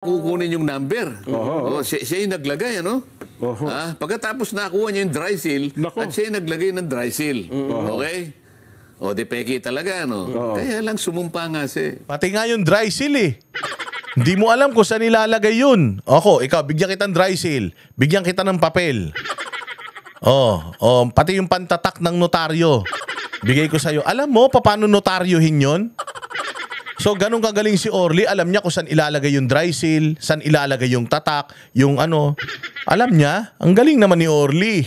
kukunin yung number. Siya yung naglagay, ano? Pagkatapos nakuha niya yung dry seal, at siya yung naglagay ng dry seal. Okay? O, di peki talaga, ano? Kaya lang sumumpa nga siya. Pati nga yung dry seal eh. Hindi mo alam kung saan ilalagay yun. Ako, ikaw, bigyan kita ng dry seal. Bigyan kita ng papel. Pati yung pantatak ng notaryo. Bigay ko sa'yo. Alam mo, paano notaryohin yun? So, ganun kagaling si Orly. Alam niya kung saan ilalagay yung dry seal, saan ilalagay yung tatak, yung ano. Alam niya. Ang galing naman ni Orly.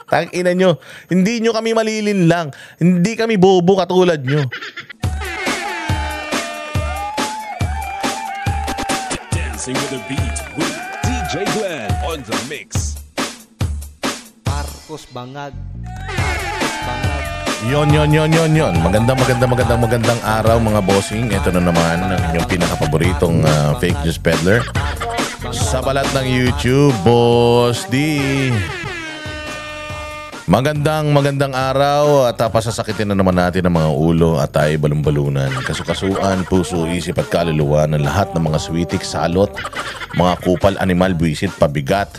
Tangina nyo. Hindi nyo kami malilin lang. Hindi kami bobo katulad nyo. Dancing with the beat with DJ Glenn on the mix. Marcos Bangag. Marcos Bangag. Yon. Magandang araw mga bossing. Ito na naman ang inyong pinakapaboritong fake news peddler sa balat ng YouTube, Boss D. Magandang araw at pasasakitin na naman natin ang mga ulo at tayo balon-balunan. Kasukasuan, puso, isip at kaluluwa ng lahat ng mga switik, salot, mga kupal, animal, buwisit, pabigat,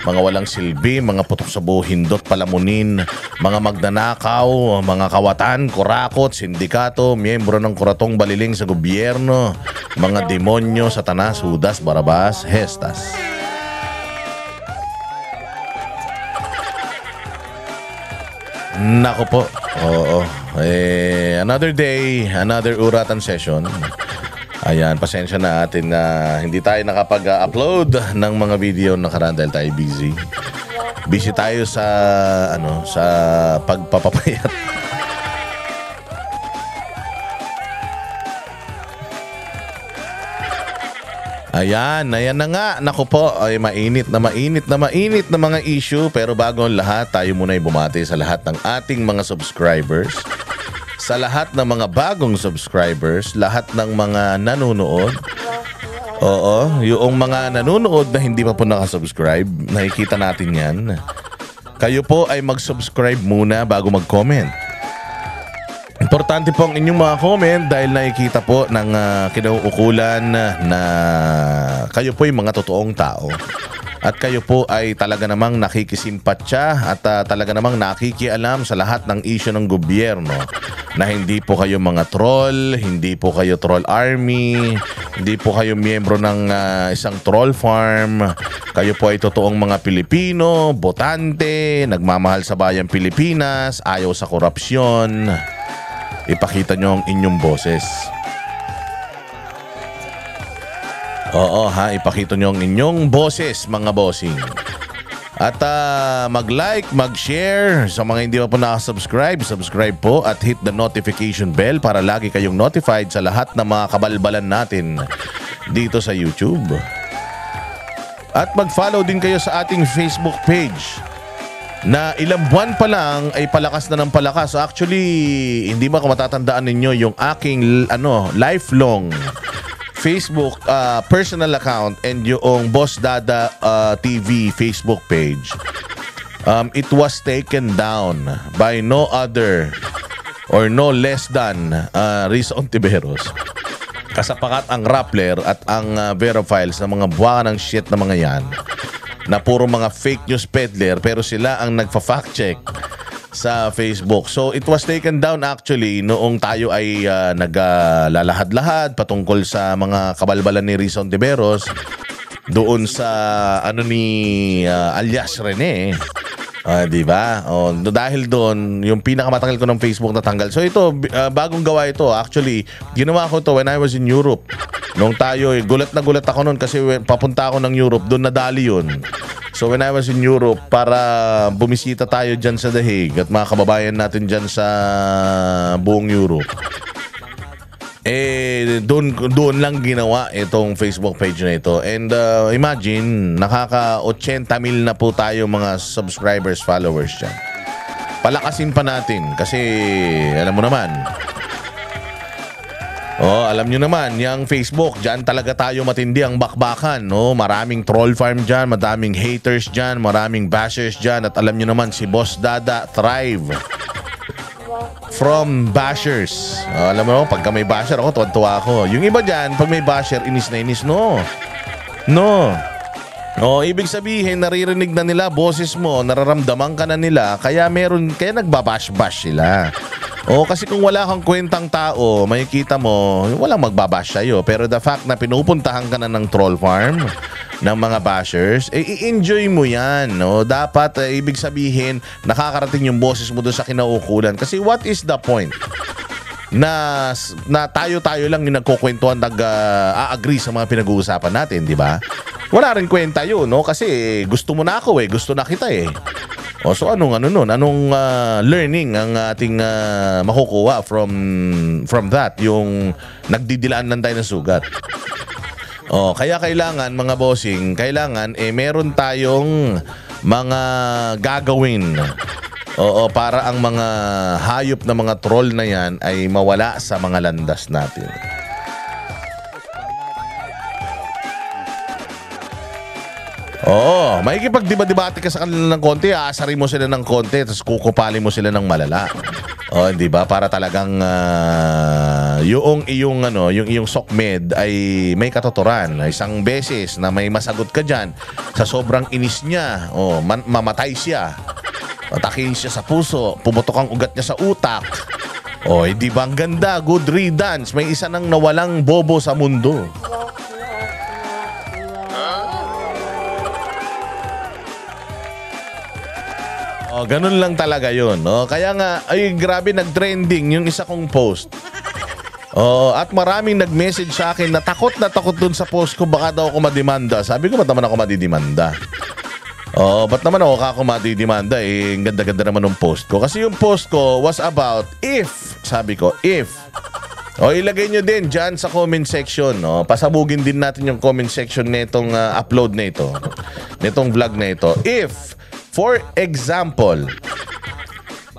mga walang silbi, mga putok sa buho, hindot, palamunin, mga magnanakaw, mga kawatan, kurakot, sindikato, miyembro ng kuratong baliling sa gobyerno, mga demonyo, satanas, Judas, Barabas, Hestas. Nako po. Another day, another uratan session. Ayan, pasensya na atin na hindi tayo nakapag-upload ng mga video nakaraan dahil tayo busy. Busy tayo sa sa pagpapapayat. Ayan na nga. Naku po, ay mainit na mga issue. Pero bago ang lahat, tayo muna ay bumati sa lahat ng ating mga subscribers. Sa lahat ng mga bagong subscribers, lahat ng mga nanonood. Oo, yung mga nanonood na hindi pa po nakasubscribe, nakikita natin yan. Kayo po ay mag-subscribe muna bago mag-comment. Importante po ang inyong mga comment dahil nakikita po ng kinauukulan na kayo po ay mga totoong tao. At kayo po ay talaga namang nakikisimpatya at talaga namang nakikialam sa lahat ng issue ng gobyerno. Na hindi po kayo mga troll, hindi po kayo troll army, hindi po kayo miyembro ng isang troll farm. Kayo po ay totoong mga Pilipino, botante, nagmamahal sa bayang Pilipinas, ayaw sa korupsyon. Ipakita nyo ang inyong boses. Oo ha, ipakita nyo ang inyong boses mga bossing. At mag-like, mag-share. Sa mga hindi pa po nakasubscribe, subscribe po at hit the notification bell para lagi kayong notified sa lahat ng mga kabalbalan natin dito sa YouTube. At mag-follow din kayo sa ating Facebook page na ilang buwan pa lang ay palakas na ng palakas. Actually, hindi ba kung matatandaan ninyo yung aking lifelong Facebook personal account and yung Boss Dada TV Facebook page. It was taken down by no other or no less than Riz Ontiveros. Kasapakat ang Rappler at ang Vero Files na mga buwan ng shit na mga yan na puro mga fake news peddler pero sila ang nagfa-fact check sa Facebook. So it was taken down actually noong tayo ay naglalahad-lahad patungkol sa mga kabalbalan ni Riz Ontiveros doon sa alias Rene. Di ba? Dahil doon, yung pinakamatagal ko ng Facebook natanggal. So ito, bagong gawa ito. Actually, ginawa ko to when I was in Europe. Nung tayo, gulat na gulat ako noon kasi papunta ako ng Europe, doon nadali yun. So when I was in Europe, para bumisita tayo dyan sa The Hague at mga kababayan natin dyan sa buong Europe, doon lang ginawa itong Facebook page na ito. And imagine, nakaka 80,000 na po tayo mga subscribers, followers dyan. Palakasin pa natin kasi alam mo naman. Alam nyo naman, yung Facebook, dyan talaga tayo matindi ang bakbakan. Maraming troll farm dyan, maraming haters dyan, maraming bashers dyan. At alam nyo naman, si Boss Dada thrive from bashers. Alam mo, pagka may basher ako, tuwan-tuwa ako. Yung iba dyan, pag may basher, inis na inis, no? No. Ibig sabihin, naririnig na nila boses mo, nararamdaman ka na nila, kaya nagbabash-bash sila. Kasi kung wala kang kwentang tao, makikita mo, walang magbabash sa'yo. Pero the fact na pinupuntahan ka na ng troll farm, ng mga bashers, i-enjoy mo yan. No? Dapat, ibig sabihin, nakakarating yung boses mo doon sa kinaukulan. Kasi what is the point? Na tayo-tayo lang yung nagkukwentuhan, nag-agree sa mga pinag-uusapan natin, di ba? Wala rin kwenta yun, no? Kasi gusto mo na ako gusto na kita so anong learning ang ating makukuha from that, yung nagdidilaan lang tayo ng sugat. Kaya kailangan mga bossing, meron tayong mga gagawin. Para ang mga hayop na mga troll na yan ay mawala sa mga landas natin. Makikipagdiba-debate ka sa kanila ng konti, aasarin mo sila ng konti, tapos kukupali mo sila ng malala. Di ba? Para talagang yung iyong sokmed ay may katuturan. Isang beses na may masagot ka dyan, sa sobrang inis niya, mamatay siya. Atakin siya sa puso, pumutok ang ugat niya sa utak. Di ba ang ganda? Good riddance. May isa nang nawalang bobo sa mundo. Ganun lang talaga yun. Kaya nga, grabe, nag-trending yung isa kong post. At maraming nag-message sa akin na takot dun sa post ko, baka daw ako madimanda. Sabi ko, ba't naman ako madidimanda? Ba't naman ako madidimanda? Ang ganda-ganda naman ng post ko. Kasi yung post ko was about if. Sabi ko, if. Ilagay nyo din dyan sa comment section. Pasabugin din natin yung comment section nitong upload na ito. Nitong vlog na ito. If, for example,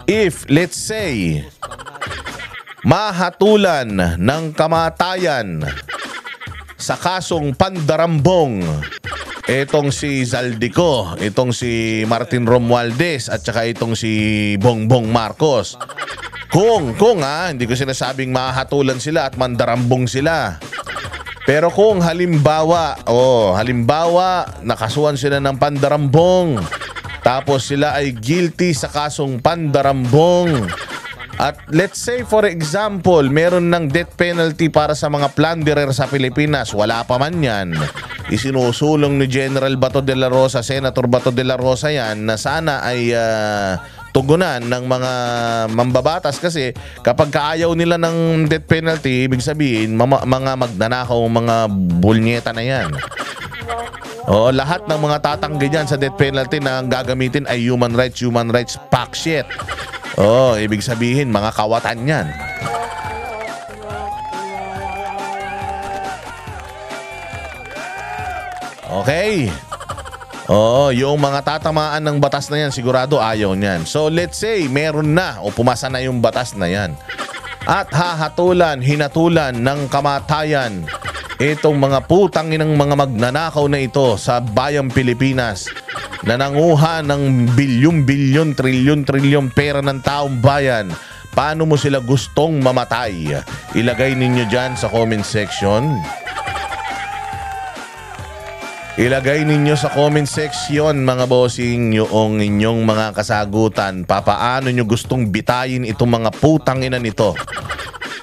if, let's say, mahatulan ng kamatayan sa kasong pandarambong itong si Zaldico, itong si Martin Romualdez, at saka itong si Bongbong Marcos. Hindi ko sinasabing mahatulan sila at mandarambong sila. Pero kung halimbawa, nakasuhan sila ng pandarambong, tapos sila ay guilty sa kasong pandarambong, at let's say for example, meron ng death penalty para sa mga plunderer sa Pilipinas, wala pa man yan, isinusulong ni General Bato de la Rosa, Senator Bato de la Rosa yan, na sana ay tugunan ng mga mambabatas. Kasi kapag kaayaw nila ng death penalty, ibig sabihin mga magnanakaw, mga bunyeta na yan. Lahat ng mga tatanggi dyan sa death penalty na gagamitin ay human rights pack shit. Ibig sabihin mga kawatan yan. Okay? Yung mga tatamaan ng batas na yan, sigurado ayaw niyan. So let's say meron na o pumasa na yung batas na yan, at hinatulan ng kamatayan itong mga putang inang mga magnanakaw na ito sa bayang Pilipinas, na nanguha ng bilyon-bilyon, trilyon-trilyon pera ng taong bayan. Paano mo sila gustong mamatay? Ilagay ninyo dyan sa comment section. Ilagay ninyo sa comment section, mga bossing, yung inyong mga kasagutan. Papaano nyo gustong bitayin itong mga putang ina nito?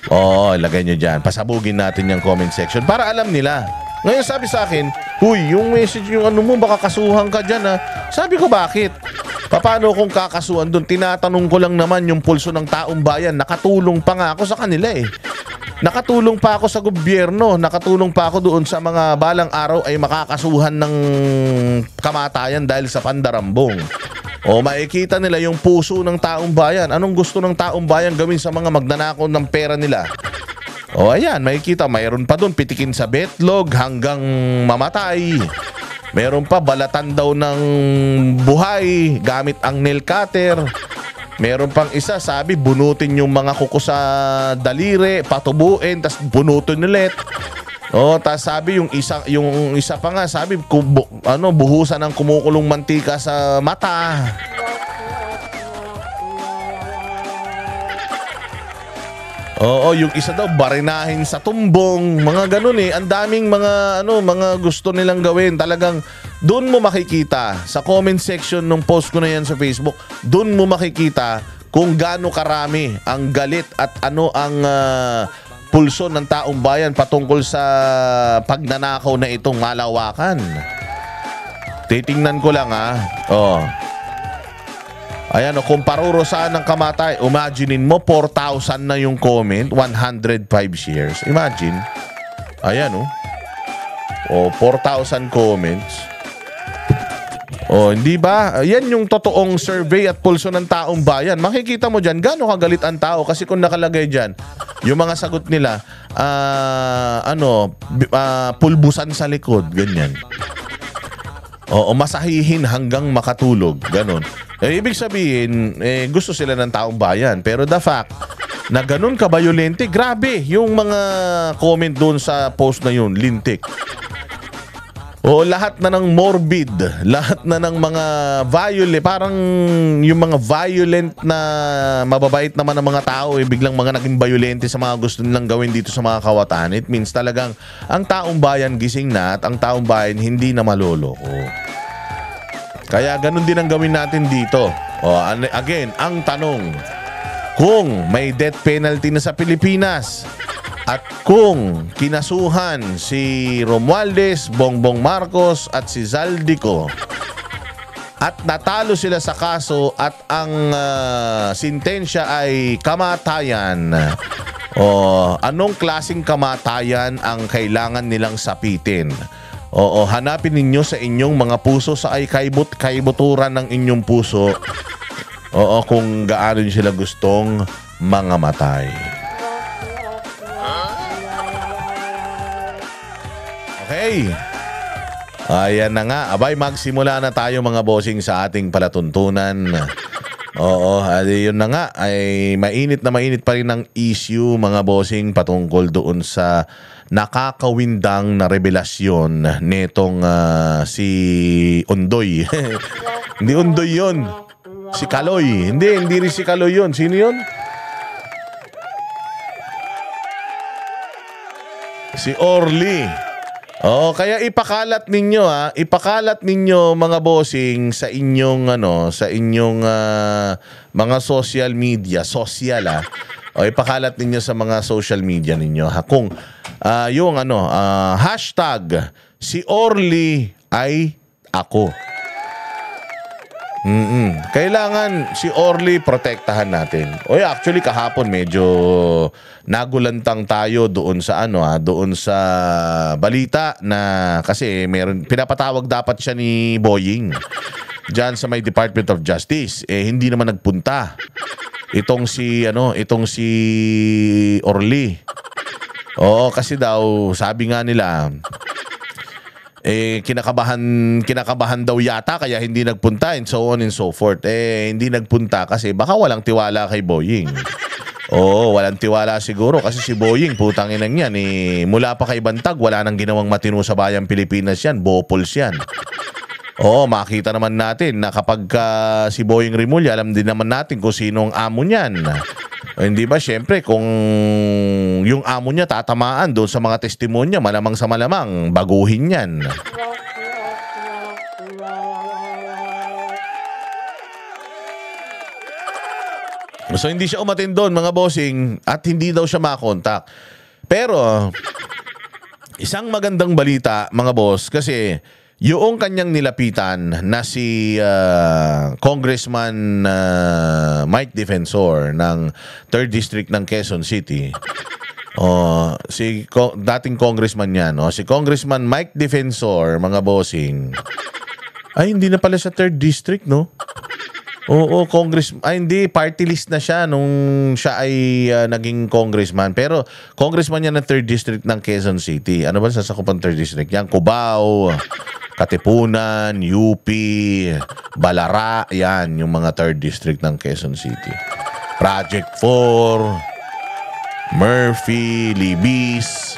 Ilagay nyo dyan. Pasabugin natin yung comment section para alam nila. Ngayon sabi sa akin, huy, yung message yung mo, baka kasuhan ka dyan ha. Sabi ko, bakit? Paano kung kakasuhan doon? Tinatanong ko lang naman yung pulso ng taong bayan. Nakatulong pa nga ako sa kanila Nakatulong pa ako sa gobyerno. Nakatulong pa ako doon sa mga balang araw ay makakasuhan ng kamatayan dahil sa pandarambong. Makikita nila yung puso ng taong bayan. Anong gusto ng taong bayan gawin sa mga magnanakaw ng pera nila? Ayan, makikita. Mayroon pa doon pitikin sa betlog hanggang mamatay. Meron pa balatan daw ng buhay gamit ang nail cutter. Meron pang isa, sabi, bunutin yung mga kuko sa daliri, patubuin, tas bunutin ulit. Tas sabi yung isa pa nga, sabi buhusan ng kumukulong mantika sa mata. Oo, yung isa daw barinahin sa tumbong, mga ganun eh. Ang daming mga gusto nilang gawin. Talagang doon mo makikita sa comment section ng post ko na yan sa Facebook. Doon mo makikita kung gaano karami ang galit at ano ang pulso ng taong bayan patungkol sa pagnanakaw na itong malawakan. Titingnan ko lang Oh. Ayan, kung parurusahan ng kamatay, imaginein mo, 4,000 na yung comment, 105 shares. Imagine. Ayan, 4,000 comments. Hindi ba? Yan yung totoong survey at pulso ng taong bayan. Makikita mo dyan, gaano kagalit ang tao. Kasi kung nakalagay dyan, yung mga sagot nila, pulbusan sa likod, ganyan. Masahihin hanggang makatulog, ganon. Ibig sabihin, gusto sila ng taong bayan. Pero the fact na ganun ka-violente, grabe yung mga comment doon sa post na yun, lintik. Lahat na ng morbid, lahat na ng mga violent, parang yung mga violent na mababait naman ng mga tao, biglang mga naging violente sa mga gusto nilang gawin dito sa mga kawatan. It means talagang ang taong bayan gising na at ang taong bayan hindi na maloloko. Kaya ganun din ang gawin natin dito. Again, ang tanong, kung may death penalty na sa Pilipinas at kung kinasuhan si Romualdez, Bongbong Marcos at si Zaldico at natalo sila sa kaso at ang sintensya ay kamatayan, anong klaseng kamatayan ang kailangan nilang sapitin? Hanapin ninyo sa inyong mga puso sa kaibuturan ng inyong puso. Kung gaano sila gustong mangamatay. Okay. Ayan na nga. Abay, magsimula na tayo mga bossing sa ating palatuntunan. Yun na nga. Ay mainit na mainit pa rin ang issue mga bossing patungkol doon sa nakakawindang na revelasyon netong si Ondoy. Hindi Ondoy yun. Si Kaloy. Hindi rin si Kaloy yun. Sino yun? Si Orly. Kaya ipakalat ninyo mga bossing sa inyong mga social media, ipakalat ninyo sa mga social media ninyo kung yung hashtag si Orly ay ako. Kailangan si Orly protektahan natin. Actually kahapon medyo nagulantang tayo doon sa doon sa balita na kasi pinapatawag dapat siya ni Boying diyan sa may Department of Justice. Hindi naman nagpunta. Itong si Orly. Kasi daw sabi nga nila kinakabahan daw yata kaya hindi nagpunta and so on and so forth. Hindi nagpunta kasi baka walang tiwala kay Boying. Walang tiwala siguro kasi si Boying putang inang yan mula pa kay Bantag wala nang ginawang matino sa bayang Pilipinas yan, bopols yan. Makita naman natin na kapag si Boying Rimulya, alam din naman natin kung sino ang amo niyan. Hindi ba, syempre, kung yung amo niya tatamaan doon sa mga testimonya, malamang sa malamang, baguhin yan. So, hindi siya umatin doon, mga bossing, at hindi daw siya makontak. Pero, isang magandang balita, mga boss, kasi yung kanyang nilapitan na si Congressman Mike Defensor ng 3rd District ng Quezon City. Dating congressman yan. Si Congressman Mike Defensor, mga bossing. Ay, hindi na pala sa 3rd District, no? Hindi, party list na siya nung siya ay naging congressman. Pero congressman yan ng 3rd District ng Quezon City. Ano ba sasakupan 3rd District? Yan, Cubao, Katipunan, UP, Balara, yan yung mga 3rd District ng Quezon City. Project 4, Murphy, Libis,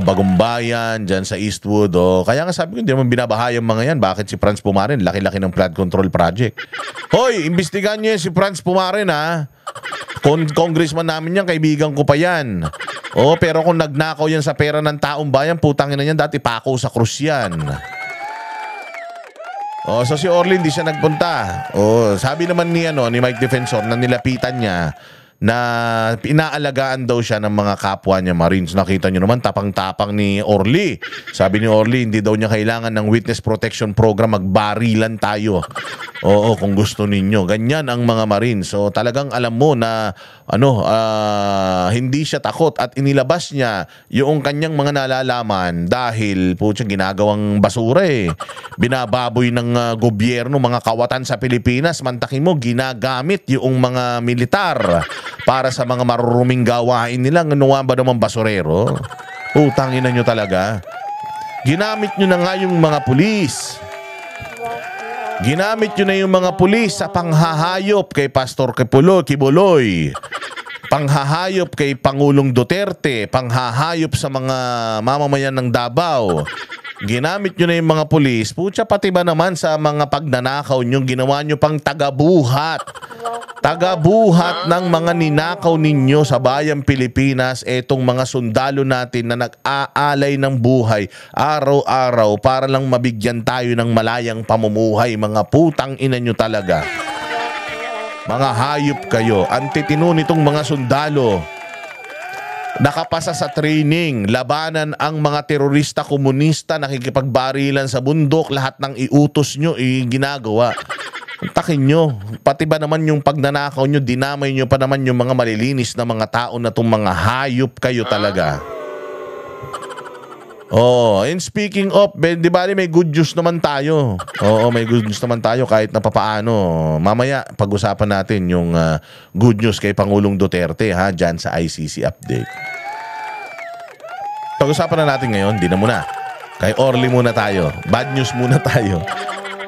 Bagumbayan, dyan sa Eastwood. Kaya nga sabi ko, hindi naman binabaha yung mga yan. Bakit si Franz Pumarin? Laki-laki ng flood control project. Hoy, imbestigahan nyo yan si Franz Pumarin, ha? Congressman namin yan, kaibigan ko pa yan. Pero kung nagnakaw yan sa pera ng taong bayan, putangin na yan, dati pako sa krus yan. So si Orly hindi siya nagpunta. Sabi naman ni Mike Defensor na nilapitan niya na pinaalagaan daw siya ng mga kapwa niya Marines. Nakita niyo naman, tapang-tapang ni Orly. Sabi ni Orly, hindi daw niya kailangan ng witness protection program, magbarilan tayo. Kung gusto ninyo. Ganyan ang mga Marines. So talagang alam mo na hindi siya takot at inilabas niya yung kanyang mga nalalaman dahil ginagawang basura Binababoy ng gobyerno, mga kawatan sa Pilipinas. Mantakin mo, ginagamit yung mga militar para sa mga maruruming gawain nila. Nganuwa ba naman basurero? Utangin na nyo talaga. Ginamit nyo na nga yung mga pulis. Ginamit nyo na yung mga pulis sa panghahayop kay Pastor Kibuloy. Panghahayop kay Pangulong Duterte. Panghahayop sa mga mamamayan ng Davao. Ginamit nyo na yung mga pulis. Pati ba naman sa mga pagnanakaw nyo, ginawa nyo pang tagabuhat. Tagabuhat ng mga ninakaw ninyo sa bayang Pilipinas, etong mga sundalo natin na nag-aalay ng buhay araw-araw para lang mabigyan tayo ng malayang pamumuhay. Mga putang ina nyo talaga. Mga hayop kayo. Antitino nitong mga sundalo. Nakapasa sa training, labanan ang mga terorista komunista, nakikipagbarilan sa bundok, lahat ng iutos nyo, ginagawa. Takin nyo, pati ba naman yung pagnanakaw nyo, dinamay nyo pa naman yung mga malilinis na mga tao na itong mga hayop kayo talaga. And speaking of, di ba may good news naman tayo. May good news naman tayo kahit na papaano. Mamaya pag-usapan natin yung good news kay Pangulong Duterte dyan sa ICC update. Pag-usapan na natin ngayon, di na muna. Kay Orly muna tayo. Bad news muna tayo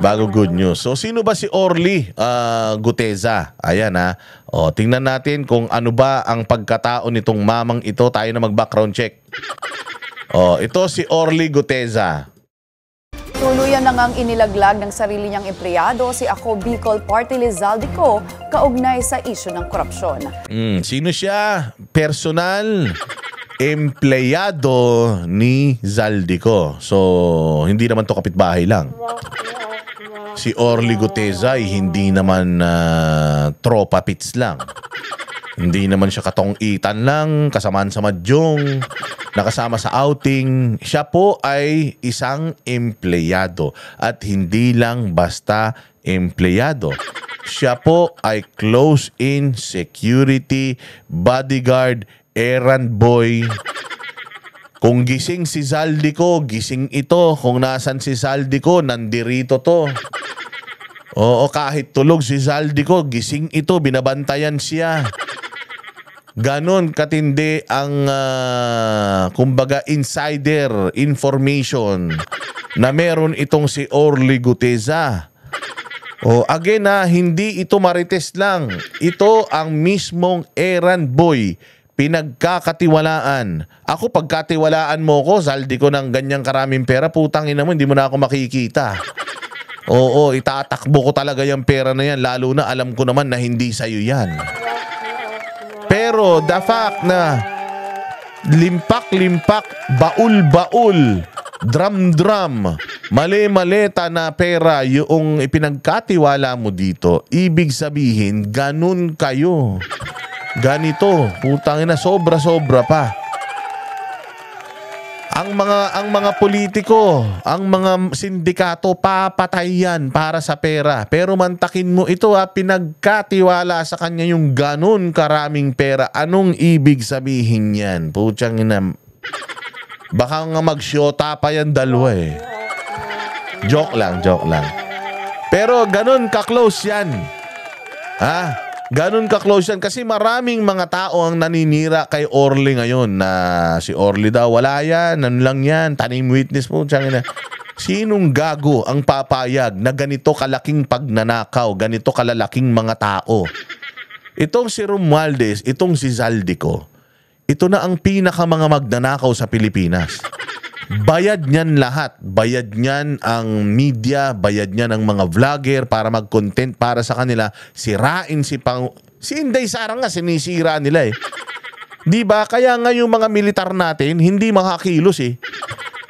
bago good news. So sino ba si Orly Guteza? Ayan tingnan natin kung ano ba ang pagkatao nitong mamang ito. Tayo na mag-background check. Ito si Orly Guteza. Tuluyan na ngang inilaglag ng sarili niyang empleyado si Ako Bicol Party List Zaldico kaugnay sa isyu ng korupsyon. Sino siya? Personal empleyado ni Zaldico. So, hindi naman to kapitbahay lang. Si Orly Guteza ay hindi naman tropa pits lang. Hindi naman siya katong-itan lang, kasamaan sa madyong, nakasama sa outing. Siya po ay isang empleyado at hindi lang basta empleyado. Siya po ay close-in security, bodyguard, errand boy. Kung gising si Zaldico, gising ito. Kung nasan si Zaldico, nandirito to. Kahit tulog si Zaldico, gising ito, binabantayan siya. Ganon katindi ang kumbaga insider information na meron itong si Orly Guteza. Again hindi ito marites lang. Ito ang mismong errand boy. Pinagkakatiwalaan. Ako, pagkatiwalaan mo ko, saldi ko ng ganyang karaming pera, putang ina mo, hindi mo na ako makikita. Itatakbo ko talaga yung pera na yan, lalo na alam ko naman na hindi sa'yo yan. Pero the fact na limpak-limpak, baul-baul, drum-drum, mali-maleta na pera yung ipinagkatiwala mo dito, ibig sabihin, ganun kayo. Ganito, putang ina, sobra-sobra pa. Ang mga politiko, ang mga sindikato, papatay yan para sa pera. Pero mantakin mo ito pinagkatiwala sa kanya yung ganun karaming pera. Anong ibig sabihin yan? Putang ina, baka nga magsyota pa yan dalawa Joke lang. Pero ganun ka-close yan. Ganun ka-close yan. Kasi maraming mga tao ang naninira kay Orly ngayon na si Orly daw, wala yan, ano lang yan, tanim witness mo. Sinong gago ang papayag na ganito kalaking pagnanakaw, ganito kalalaking mga tao? Itong si Romualdez, itong si Zaldico, ito na ang pinaka mga magnanakaw sa Pilipinas. Bayad niyan lahat. Bayad niyan ang media, bayad niyan ang mga vlogger para mag-content para sa kanila. Sirain si Inday Sara nga, sinisira nila eh. Di ba? Kaya nga yung mga militar natin, hindi makakilos eh.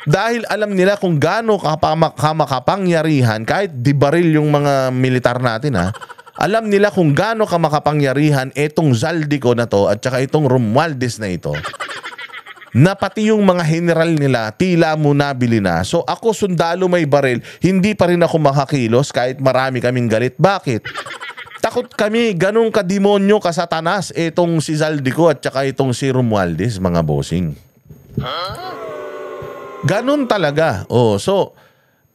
Dahil alam nila kung gaano kamakapangyarihan, kahit dibaril yung mga militar natin ha, alam nila kung gaano kamakapangyarihan etong Zaldico na to at saka itong Romualdez na ito, na pati yung mga general nila tila mo nabili na. So ako, sundalo may baril, hindi pa rin ako makakilos kahit marami kaming galit. Bakit? Takot kami, ganun kademonyo, kasatanas etong si Zaldico at saka itong si Romualdez, mga bossing. Ganun talaga. Oh, so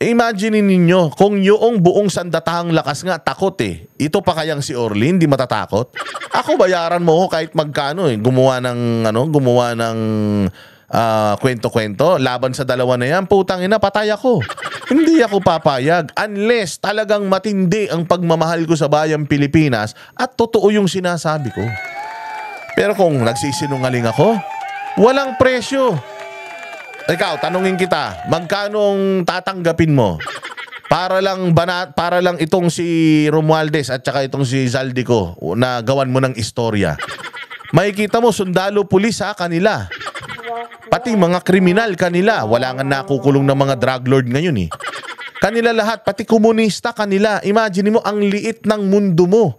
imagine ninyo kung yung buong sandatahang lakas nga takot eh. Ito pa kayang si Orly, hindi matatakot? Ako, bayaran mo ko kahit magkano eh. Gumawa ng kwento-kwento laban sa dalawa na yan. Putang ina, patay ako. Hindi ako papayag unless talagang matindi ang pagmamahal ko sa bayang Pilipinas at totoo yung sinasabi ko. Pero kung nagsisinungaling ako, walang presyo. Ikaw, tanungin kita, magkanong tatanggapin mo? Para lang itong si Romualdez at saka itong si Zaldico na gawan mo ng istorya. Makikita mo, sundalo pulis ha, kanila. Pati mga kriminal kanila. Wala nga nakukulong ng mga drug lord ngayon eh. Kanila lahat, pati komunista kanila. Imagine mo, ang liit ng mundo mo.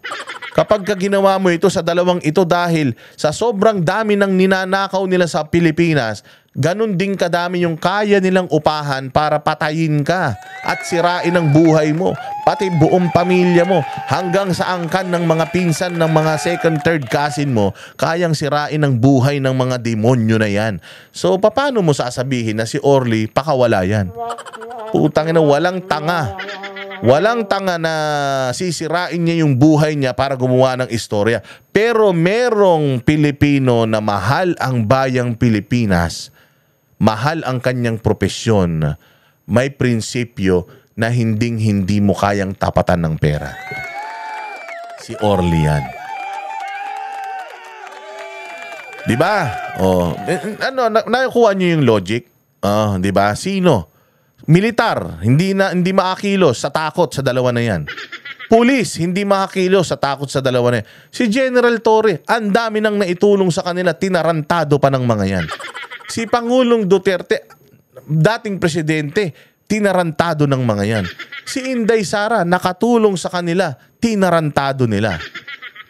Kapag ginawa mo ito sa dalawang ito dahil sa sobrang dami ng ninanakaw nila sa Pilipinas, ganun din kadami yung kaya nilang upahan para patayin ka at sirain ang buhay mo, pati buong pamilya mo, hanggang sa angkan ng mga pinsan ng mga second, third cousin mo, kayang sirain ang buhay ng mga demonyo na yan. So, paano mo sasabihin na si Orly, pakawala yan? Putang ina, walang tanga. Walang tanga na sisirain niya yung buhay niya para gumawa ng istorya. Pero merong Pilipino na mahal ang bayang Pilipinas, mahal ang kanyang propesyon, may prinsipyo na hindi mo kayang tapatan ng pera. Si Orly yan. Diba? Oh, nakuha niyo yung logic? Oh, diba? Sino? Militar, hindi makakilos sa takot sa dalawa na yan. Pulis, hindi makakilos sa takot sa dalawa na yan. Si General Torre, ang dami nang naitulong sa kanila, tinarantado pa ng mga yan. Si Pangulong Duterte, dating presidente, tinarantado ng mga yan. Si Inday Sara, nakatulong sa kanila, tinarantado nila.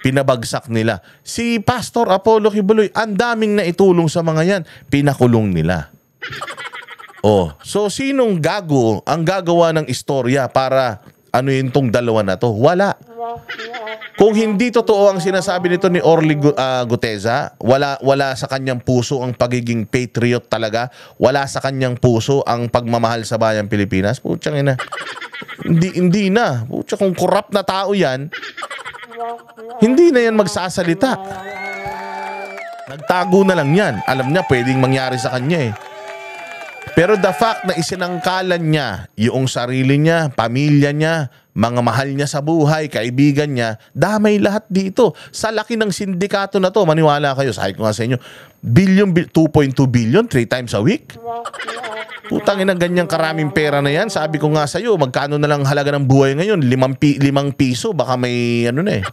Pinabagsak nila. Si Pastor Apollo Kibuloy, ang daming naitulong sa mga yan, pinakulong nila. Oh, so sinong gago ang gagawa ng istorya para ano yung tong dalawa na to? Wala. Kung hindi totoo ang sinasabi nito ni Orly Guteza, wala sa kanyang puso ang pagiging patriot talaga, wala sa kanyang puso ang pagmamahal sa bayang Pilipinas, putyang ina. Hindi na. Putya, kung corrupt na tao yan, hindi na yan magsasalita. Nagtago na lang yan. Alam niya pwedeng mangyari sa kanya eh. Pero the fact na isinangkalan niya yung sarili niya, pamilya niya, mga mahal niya sa buhay, kaibigan niya, damay lahat dito. Sa laki ng sindikato na to, maniwala kayo, sabi ko nga sa inyo, 2.2 billion, 3 times a week. Putangin ng ganyang karaming pera na yan. Sabi ko nga sa iyo, magkano na lang halaga ng buhay ngayon? 5 piso, baka may ano na eh.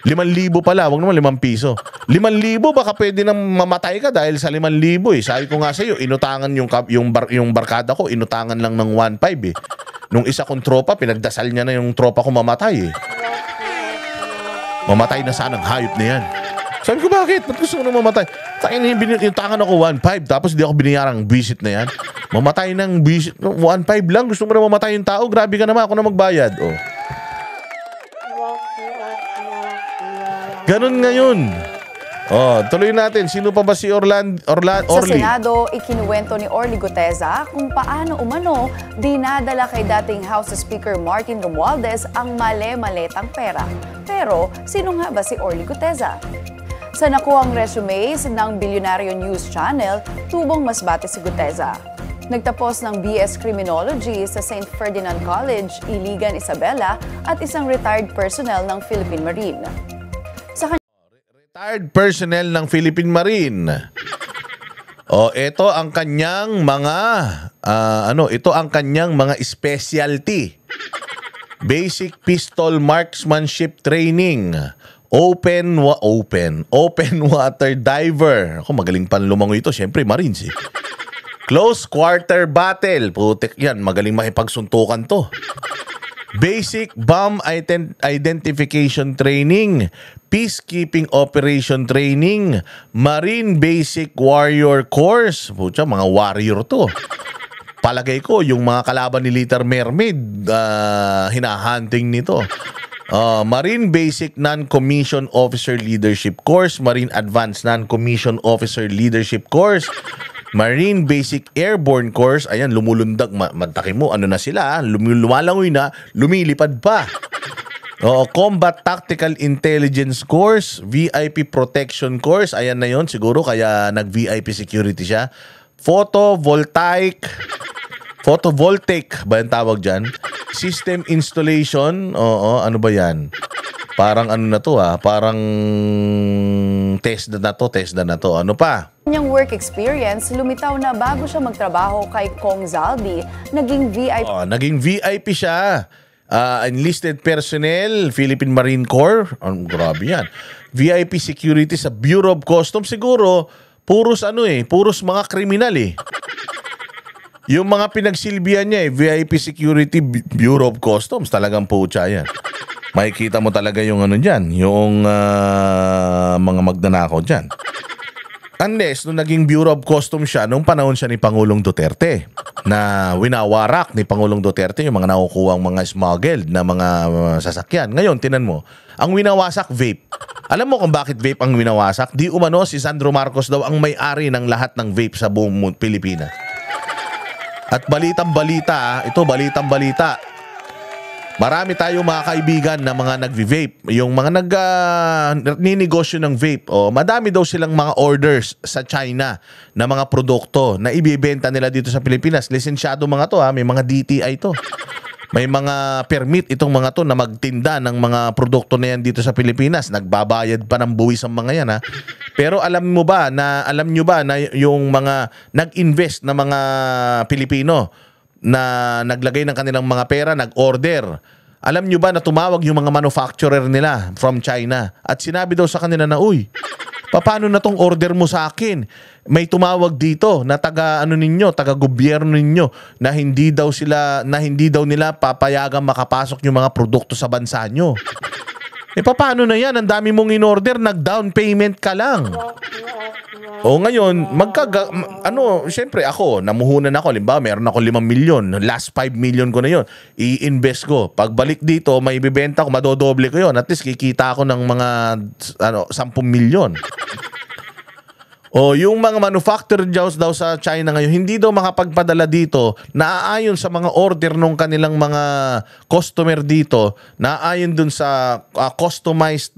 5,000 pala, wag naman 5 piso. 5,000 baka pwede nang mamatay ka dahil sa 5,000 eh. Sabi ko nga sa iyo, inutangan yung barkada ko, inutangan lang ng 1.5 eh. Nung isa kong tropa, pinagdasal niya na yung tropa ko mamatay eh. Mamatay na sanang hayop na yan. Sabi ko, bakit? Ba't gusto mo na mamatay? Yung tangan ako 1.5 tapos di ako biniyarang visit na yan. Mamatay ng visit, 1.5 lang, gusto mo na mamatay yung tao? Grabe ka naman, ako na magbayad. Oh. Ganun ngayon. Oh, tuloy natin. Sino pa ba si Orly? Sa Senado, ikinuwento ni Orly Guteza kung paano umano dinadala kay dating House Speaker Martin Romualdez ang male-maletang pera. Pero, sino nga ba si Orly Guteza? Sa nakuhang resumes ng Billionario News Channel, tubong masbate si Guteza. Nagtapos ng BS Criminology sa St. Ferdinand College, Iligan, Isabela at isang retired personnel ng Philippine Marine. Sa Retired personnel ng Philippine Marine. Oh, ito ang kanyang mga ito ang kanyang mga specialty. Basic pistol marksmanship training. Open water diver. Ako magaling pan lumangoy ito, syempre Marines eh. Close quarter battle. Putik yan, magaling makipagsuntukan to. Basic bomb identification training, peacekeeping operation training, marine basic warrior course. Pucha, mga warrior to. Palagay ko, yung mga kalaban ni Little Mermaid, hinahunting nito. Marine Basic Non-Commissioned Officer Leadership Course, Marine Advanced Non-Commissioned Officer Leadership Course, Marine Basic Airborne Course. Ayan, lumulundag. Mataki mo, ano na sila? Lumalangoy na, lumilipad pa. Combat Tactical Intelligence Course, VIP Protection Course. Ayan na yon, siguro kaya nag-VIP security siya. Photovoltaic ba yung tawag dyan? System installation. Oo, ano ba yan? Parang ano na to parang test na to. Ano pa? Kanyang work experience, lumitaw na bago siya magtrabaho kay Kong Zaldi, naging VIP. Naging VIP siya. Enlisted personnel, Philippine Marine Corps. Grabe yan. VIP security sa Bureau of Customs. Siguro, puros mga kriminal eh. Yung mga pinagsilbihan niya VIP security, Bureau of Customs, talagang pucha yan. Makikita mo talaga yung dyan, yung mga magnanakaw dyan. Unless, nung naging Bureau of Customs siya, nung panahon siya ni Pangulong Duterte, na winawarak ni Pangulong Duterte yung mga nakukuhang mga smuggled na mga sasakyan. Ngayon, tinan mo, ang winawasak, vape. Alam mo kung bakit vape ang winawasak? Di umano si Sandro Marcos daw ang may-ari ng lahat ng vape sa buong Pilipinas. At balitang-balita, marami tayong mga kaibigan na mga nag-vape, yung mga ninegosyo ng vape. Madami daw silang mga orders sa China na mga produkto na ibibenta nila dito sa Pilipinas. Lisensyado mga to may mga DTI to. May mga permit itong mga to na magtinda ng mga produkto na yan dito sa Pilipinas. Nagbabayad pa ng buwis ang mga yan Pero alam nyo ba na yung mga nag-invest na mga Pilipino na naglagay ng kanilang mga pera, nag-order. Alam nyo ba na tumawag yung mga manufacturer nila from China at sinabi daw sa kanila na, uy, paano na tong order mo sa akin? May tumawag dito na taga-gobyerno ninyo na hindi daw nila papayagang makapasok yung mga produkto sa bansa nyo. Paano na yan? Ang dami mong in-order, nag-down payment ka lang. Ngayon, syempre ako, namuhunan ako. Limbawa, meron ako 5 milyon. Last 5 million ko na yon. I-invest ko. Pagbalik dito, may ibibenta ko, madodoble ko yon. At least kikita ako ng mga 10 milyon. Yung mga manufactured daw sa China ngayon, hindi daw makapagpadala dito, naaayon sa mga order ng kanilang mga customer dito, naaayon dun sa customized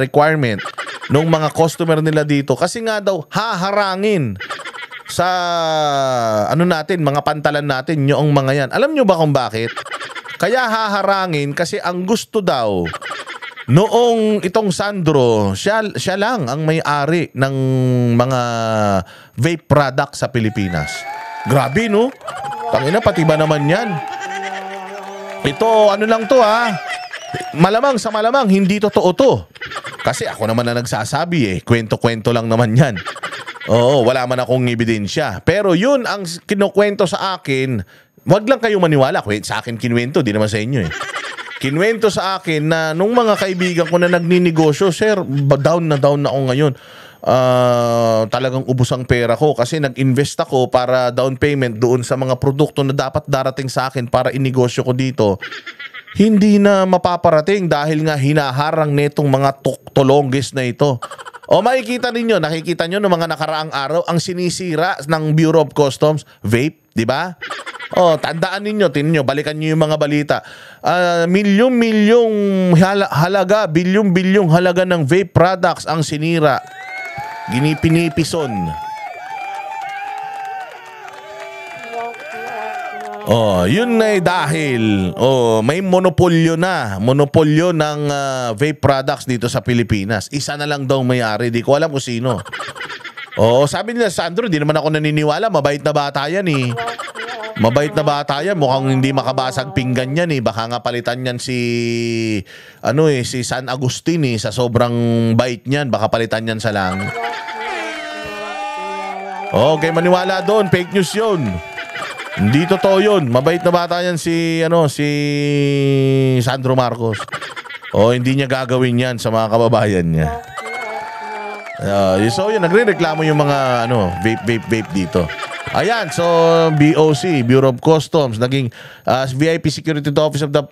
requirement ng mga customer nila dito. Kasi nga daw, haharangin sa mga pantalan natin yung mga yan. Alam nyo ba kung bakit? Kaya haharangin kasi ang gusto daw, noong itong Sandro, siya lang ang may-ari ng mga vape product sa Pilipinas. Grabe, no? Tangina, pati ba naman yan? Ito, lang to malamang sa malamang, hindi totoo to. Kasi ako naman na nagsasabi kwento-kwento lang naman yan. Wala man akong ebidensya. Pero yun ang kinukwento sa akin. Wag lang kayong maniwala. Sa akin kinuwento, di naman sa inyo Kinuwento sa akin na nung mga kaibigan ko na nagninegosyo, sir, down na ako ngayon. Talagang ubos ang pera ko kasi nag-invest ako para down payment doon sa mga produkto na dapat darating sa akin para inegosyo ko dito. Hindi na mapaparating dahil nga hinaharang netong mga tolongges na ito. Nakikita nyo ng mga nakaraang araw ang sinisira ng Bureau of Customs, vape, di ba? Tandaan ninyo, balikan nyo yung mga balita. Milyong-milyong halaga, bilyong-bilyong halaga ng vape products ang sinira. Ginipinipison. Yun na dahil may monopolyo ng vape products dito sa Pilipinas. Isa na lang daw may-ari, di ko alam kung sino. Oo, sabi nila, Sandro, di naman ako naniniwala. Mabait na bata yan eh. Mabait na bata yan. Mukhang hindi makabasag pinggan yan eh. Baka nga palitan yan si si San Agustin eh. Sa sobrang bait niyan, baka palitan yan sa lang. Okay, maniwala doon. Fake news yun. Hindi totoo yun. Mabait na bata yan si Sandro Marcos. Hindi niya gagawin yan sa mga kababayan niya. So yun, nagre-reklamo yung mga vape dito. Ayan, so BOC, Bureau of Customs, naging VIP Security to Office of the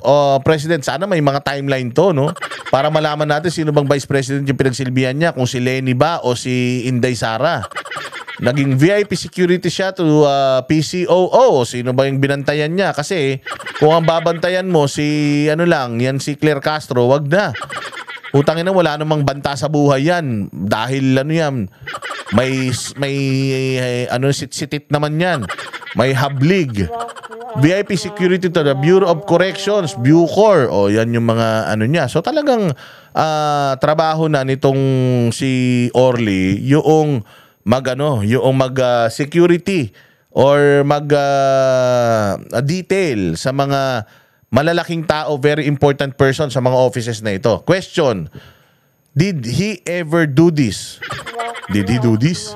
President. Sana may mga timeline to, no? Para malaman natin sino bang Vice President yung pinagsilbihan niya, kung si Lenny ba o si Inday Sara. Naging VIP security siya to PCOO. Sino ba yung binantayan niya? Kasi kung ang babantayan mo si yan si Claire Castro, wag na. Utangin na, wala namang banta sa buhay yan. Dahil yan, may sitit naman yan. May hablig. VIP security to the Bureau of Corrections, Bucor. Yan yung mga niya. So talagang trabaho na nitong si Orly yung security or detail sa mga malalaking tao, very important person sa mga offices na ito. Question, did he ever do this? Did he do this?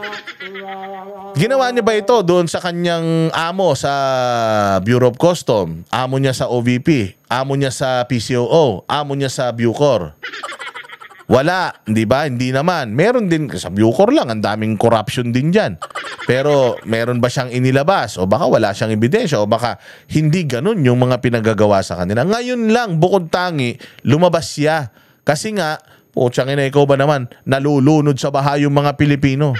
Ginawa niya ba ito doon sa kanyang amo sa Bureau of Customs, amo niya sa OVP, amo niya sa PCOO, amo niya sa Bucor? Wala, di ba? Hindi naman. Meron din, sa Bucor lang, ang daming corruption din dyan. Pero meron ba siyang inilabas? O baka wala siyang ebidensya? O baka hindi ganun yung mga pinagagawa sa kanila? Ngayon lang, bukod tangi, lumabas siya. Kasi nga, putsang ina, ikaw ba naman, nalulunod sa baha yung mga Pilipino.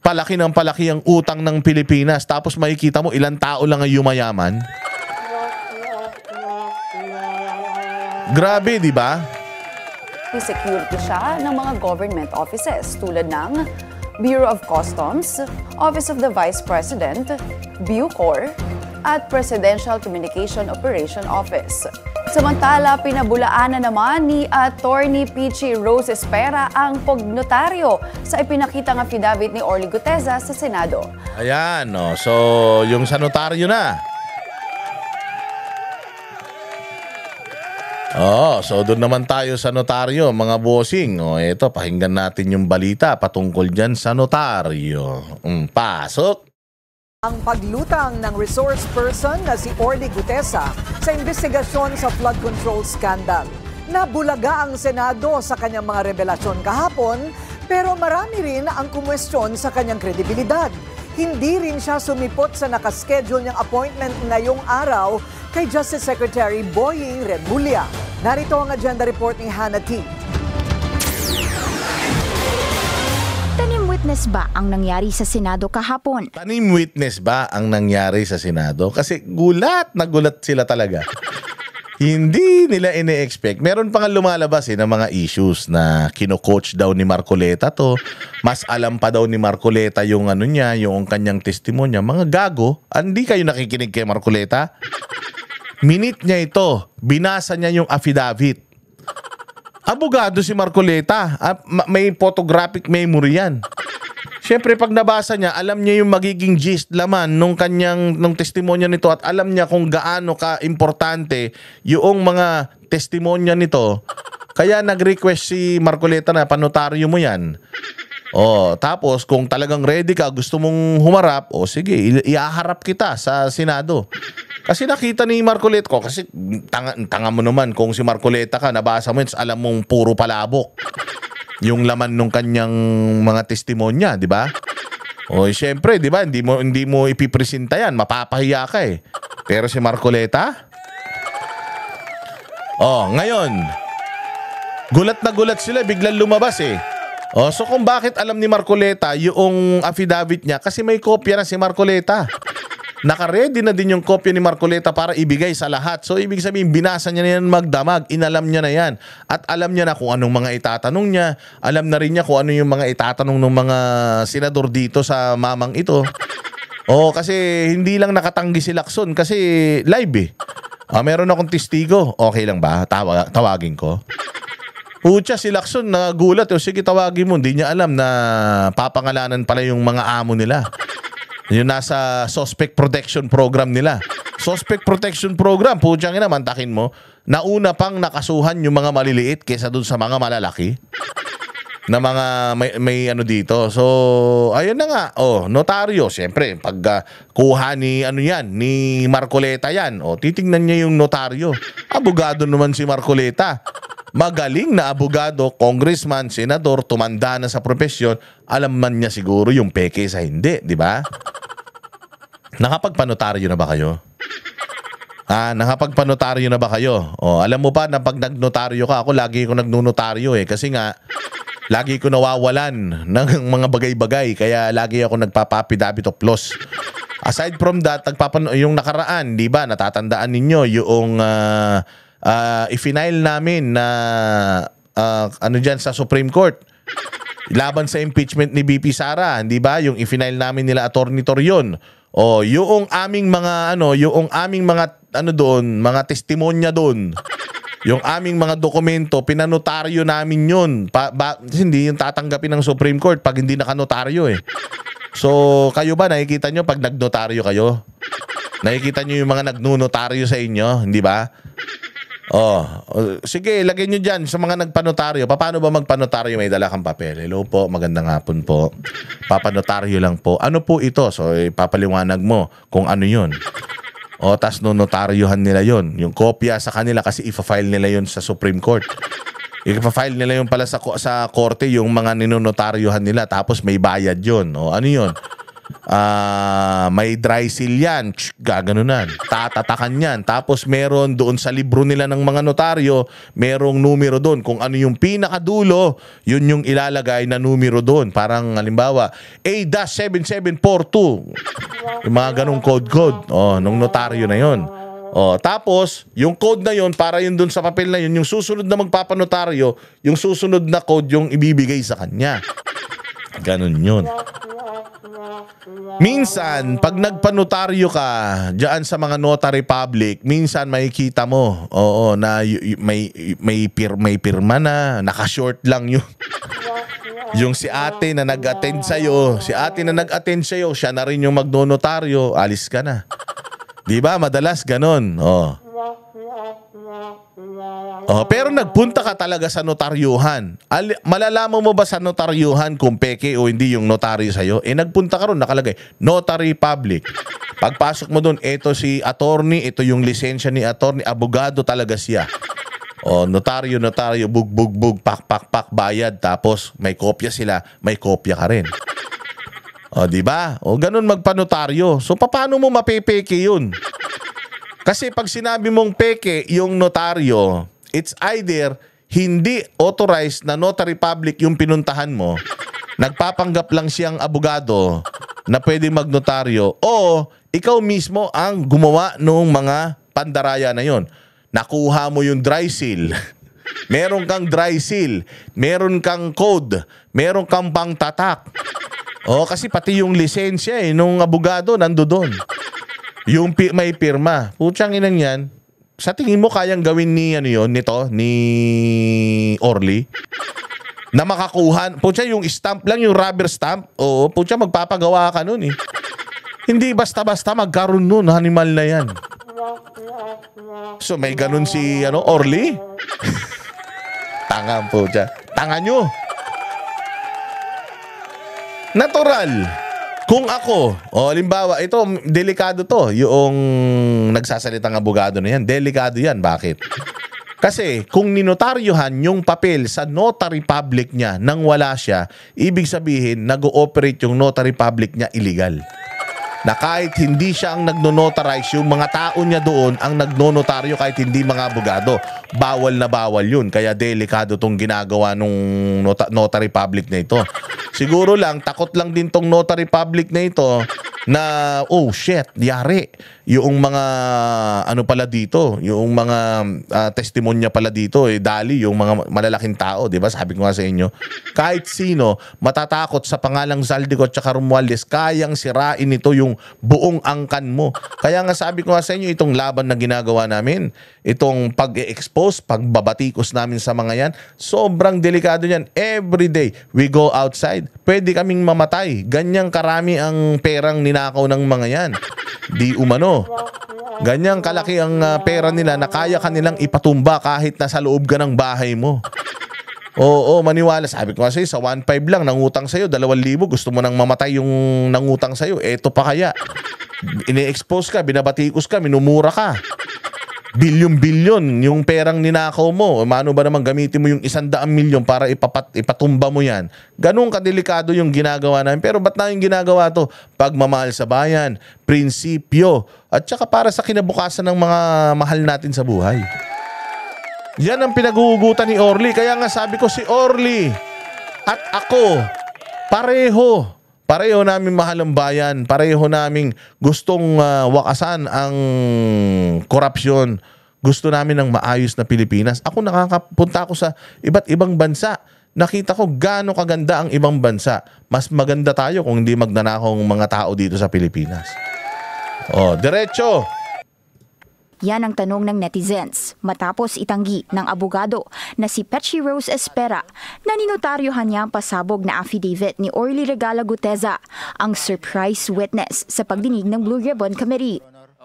Palaki ng palaki ang utang ng Pilipinas. Tapos makikita mo, ilang tao lang ang yumayaman. Grabe, di ba? Security siya ng mga government offices tulad ng Bureau of Customs, Office of the Vice President, Bucor, at Presidential Communication Operation Office. Samantala, pinabulaan na naman ni Attorney Peachy Rose Espera ang pagnotaryo sa ipinakitang affidavit ni Orly Guteza sa Senado. Ayan, so yung sa notaryo na. So doon naman tayo sa notaryo, mga bossing. Eto, pakinggan natin yung balita patungkol dyan sa notaryo. Pasok! Ang paglutang ng resource person na si Orly Guteza sa investigasyon sa flood control scandal. Nabulaga ang Senado sa kanyang mga revelasyon kahapon, pero marami rin ang kumwestiyon sa kanyang kredibilidad. Hindi rin siya sumipot sa nakaschedule niyang appointment ngayong araw kay Justice Secretary Boying Remulla. Narito ang agenda report ni Hannah T. Tanim witness ba ang nangyari sa Senado kahapon? Tanim witness ba ang nangyari sa Senado? Kasi gulat na gulat sila talaga. Hindi nila ine-expect. Meron pa nga lumalabas ng mga issues na kino-coach daw ni Marcoleta to. Mas alam pa daw ni Marcoleta yung niya, yung kanyang testimonya. Mga gago, hindi kayo nakikinig kay Marcoleta? Minute niya ito. Binasa niya yung affidavit. Abogado si Marcoleta. May photographic memory yan. Siyempre, pag nabasa niya, alam niya yung magiging gist laman nung testimonya nito at alam niya kung gaano ka-importante yung mga testimonya nito. Kaya nag-request si Marcoleta na panotaryo mo yan. Tapos kung talagang ready ka, gusto mong humarap, sige, iaharap kita sa Senado. Kasi nakita ni Marcoleta ko, kasi tanga mo naman kung si Marcoleta ka, nabasa mo yun, alam mong puro palabok yung laman nung kanyang mga testimonya, di ba? Siyempre, di ba? Hindi mo ipipresenta yan, mapapahiya ka eh. Pero si Marcoleta? Ngayon, gulat na gulat sila, biglang lumabas eh. So kung bakit alam ni Marcoleta yung affidavit niya, kasi may kopya na si Marcoleta. Naka-ready na din yung kopya ni Marcoleta para ibigay sa lahat. So, ibig sabihin, binasa niya na yan magdamag. Inalam niya na yan. At alam niya na kung anong mga itatanong niya. Alam na rin niya kung ano yung mga itatanong ng mga senador dito sa mamang ito. Kasi hindi lang nakatanggi si Lacson kasi live eh. Meron akong testigo. Okay lang ba? Tawagin ko. Pucha, si Lacson nagulat. O sige, tawagin mo. Hindi niya alam na papangalanan pala yung mga amo nila. Yung nasa suspect protection program nila. Suspect protection program, pucha nga naman, takin mo, nauna pang nakasuhan yung mga maliliit kesa dun sa mga malalaki na mga may ano dito. So, ayun na nga. Notaryo, siyempre, pag kuha ni ano yan, ni Marcoleta yan, titingnan niya yung notaryo. Abogado naman si Marcoleta. Magaling na abogado, congressman, senador, tumanda na sa profesyon, alam man niya siguro yung peke sa hindi, di ba? Nakapagpanotaryo na ba kayo? Nakapagpanotaryo na ba kayo? Alam mo ba na pag nagnotaryo ka, ako lagi ko nagnotaryo kasi nga, lagi ko nawawalan ng mga bagay-bagay, kaya lagi ako nagpapapidabit of loss. Aside from that, yung nakaraan, di ba, natatandaan ninyo yung i-file namin na ano dyan sa Supreme Court laban sa impeachment ni BP Sara, di ba? Yung i-file namin nila Attorney Torion. Yung aming mga doon, mga testimonya doon. Yung aming mga dokumento, pinanotaryo namin yun. Hindi yung tatanggapin ng Supreme Court pag hindi nakanotaryo So, kayo ba, nakikita nyo pag nagnotaryo kayo? Nakikita nyo yung mga nagnunotaryo sa inyo, hindi ba? Sige, lagay nyo dyan sa mga nagpanotaryo. Paano ba magpanotaryo? May dala kang papel. Hello po, magandang hapon po. Papanotaryo lang po. Ano po ito? So, ipapaliwanag mo kung ano yun. Tas notaryohan nila yon. Yung kopya sa kanila kasi ipa-file nila yon sa Supreme Court. Ipa-file nila yung pala sa korte yung mga ninonotaryohan nila, tapos may bayad yon. Ano yun? May dry seal yan, gaganunan, tatatakan yan, tapos meron doon sa libro nila ng mga notaryo, merong numero doon, kung ano yung pinakadulo, yun yung ilalagay na numero doon, parang halimbawa A-7742, yung mga ganong code nung notaryo na yun. Tapos yung code na yun, para yun doon sa papel na yun, yung susunod na magpapanotaryo, yung susunod na code yung ibibigay sa kanya. Ganon yun. Minsan, pag nagpanotaryo ka diyan sa mga notary public, minsan makikita mo, na may pirma na, naka-short lang yun. Yung si ate na nag-attend sa'yo, siya na rin yung magnonotaryo, alis ka na. Di ba? Madalas ganon. Pero nagpunta ka talaga sa notaryuhan. Malalaman mo ba sa notaryuhan kung peke o hindi yung notaryo sa'yo? Nagpunta ka ron, nakalagay, notary public. Pagpasok mo doon, ito si attorney, ito yung lisensya ni attorney, abogado talaga siya. Notaryo, bug, pak, bayad, tapos may kopya sila, may kopya ka rin. Di ba? Ganun magpanotaryo. So, paano mo mapepeke yun? Kasi pag sinabi mong peke yung notaryo, it's either hindi authorized na notary public yung pinuntahan mo, nagpapanggap lang siyang abogado na pwede magnotaryo, o ikaw mismo ang gumawa ng mga pandaraya na yon. Nakuha mo yung dry seal. Meron kang dry seal. Meron kang code. Meron kang pangtatak. Kasi pati yung lisensya nung abogado nando doon. Yung may pirma. Putsang inang yan. Sa tingin mo kayang gawin ni Orly? Na makakuha. Putsa yung stamp lang, yung rubber stamp. Putsa magpapagawa ka nun Hindi basta-basta magkaroon nun. Animal na yan. So may ganun si Orly? Tanga putsa. Tanga nyo. Natural. Kung ako, halimbawa, ito, delikado to, yung nagsasalitang abogado na yan. Delikado yan. Bakit? Kasi kung ninotaryohan yung papel sa notary public niya nang wala siya, ibig sabihin, nag-ooperate yung notary public niya illegal. Na kahit hindi siya ang nagno-notarize, yung mga tao niya doon ang nagno-notaryo kahit hindi mga abogado. Bawal na bawal yun. Kaya delikado tong ginagawa nung notary public na ito. Siguro lang, takot lang din tong notary public na ito na, oh shit, yari. yung mga ano pala dito, yung mga testimonya pala dito, dali yung mga malalaking tao, di ba? Sabi ko nga sa inyo, kahit sino matatakot sa pangalang Zaldico at saka Romualdez, kayang sirain ito yung buong angkan mo. Kaya nga sabi ko nga sa inyo, itong laban na ginagawa namin, itong pag-expose, pagbabatikos namin sa mga yan, sobrang delikado yan. Every day, we go outside, pwede kaming mamatay. Ganyang karami ang perang ninakaw ng mga yan. Di umano. Ganyang kalaki ang pera nila na kaya kanilang ipatumba kahit nasa loob ka ng bahay mo. Oo, maniwala. Sabi ko kasi sa 1.5 lang nangutang sa'yo, 2,000, gusto mo nang mamatay yung nangutang sa'yo. Eto pa kaya. Ini-expose ka, binabatikos ka, minumura ka. Bilyon-bilyon yung perang ninakaw mo. Mano ba naman gamitin mo yung 100 milyon para ipatumba mo yan? Ganun kadelikado yung ginagawa namin. Pero ba't na yung ginagawa to? Pagmamahal sa bayan, prinsipyo, at saka para sa kinabukasan ng mga mahal natin sa buhay. Yan ang pinag-uugutan ni Orly. Kaya nga sabi ko si Orly at ako, pareho namin mahal ang bayan. Pareho naming gustong wakasan ang korupsyon. Gusto namin ng maayos na Pilipinas. Ako nakakapunta ako sa iba't ibang bansa. Nakita ko gaano kaganda ang ibang bansa. Mas maganda tayo kung hindi magnanakaw ang mga tao dito sa Pilipinas. Oh, diretso. Yan ang tanong ng netizens matapos itanggi ng abogado na si Petchy Rose Espera na ninotaryohan niya ang pasabog na affidavit ni Orly Regala Guteza, ang surprise witness sa pagdinig ng Blue Ribbon Committee.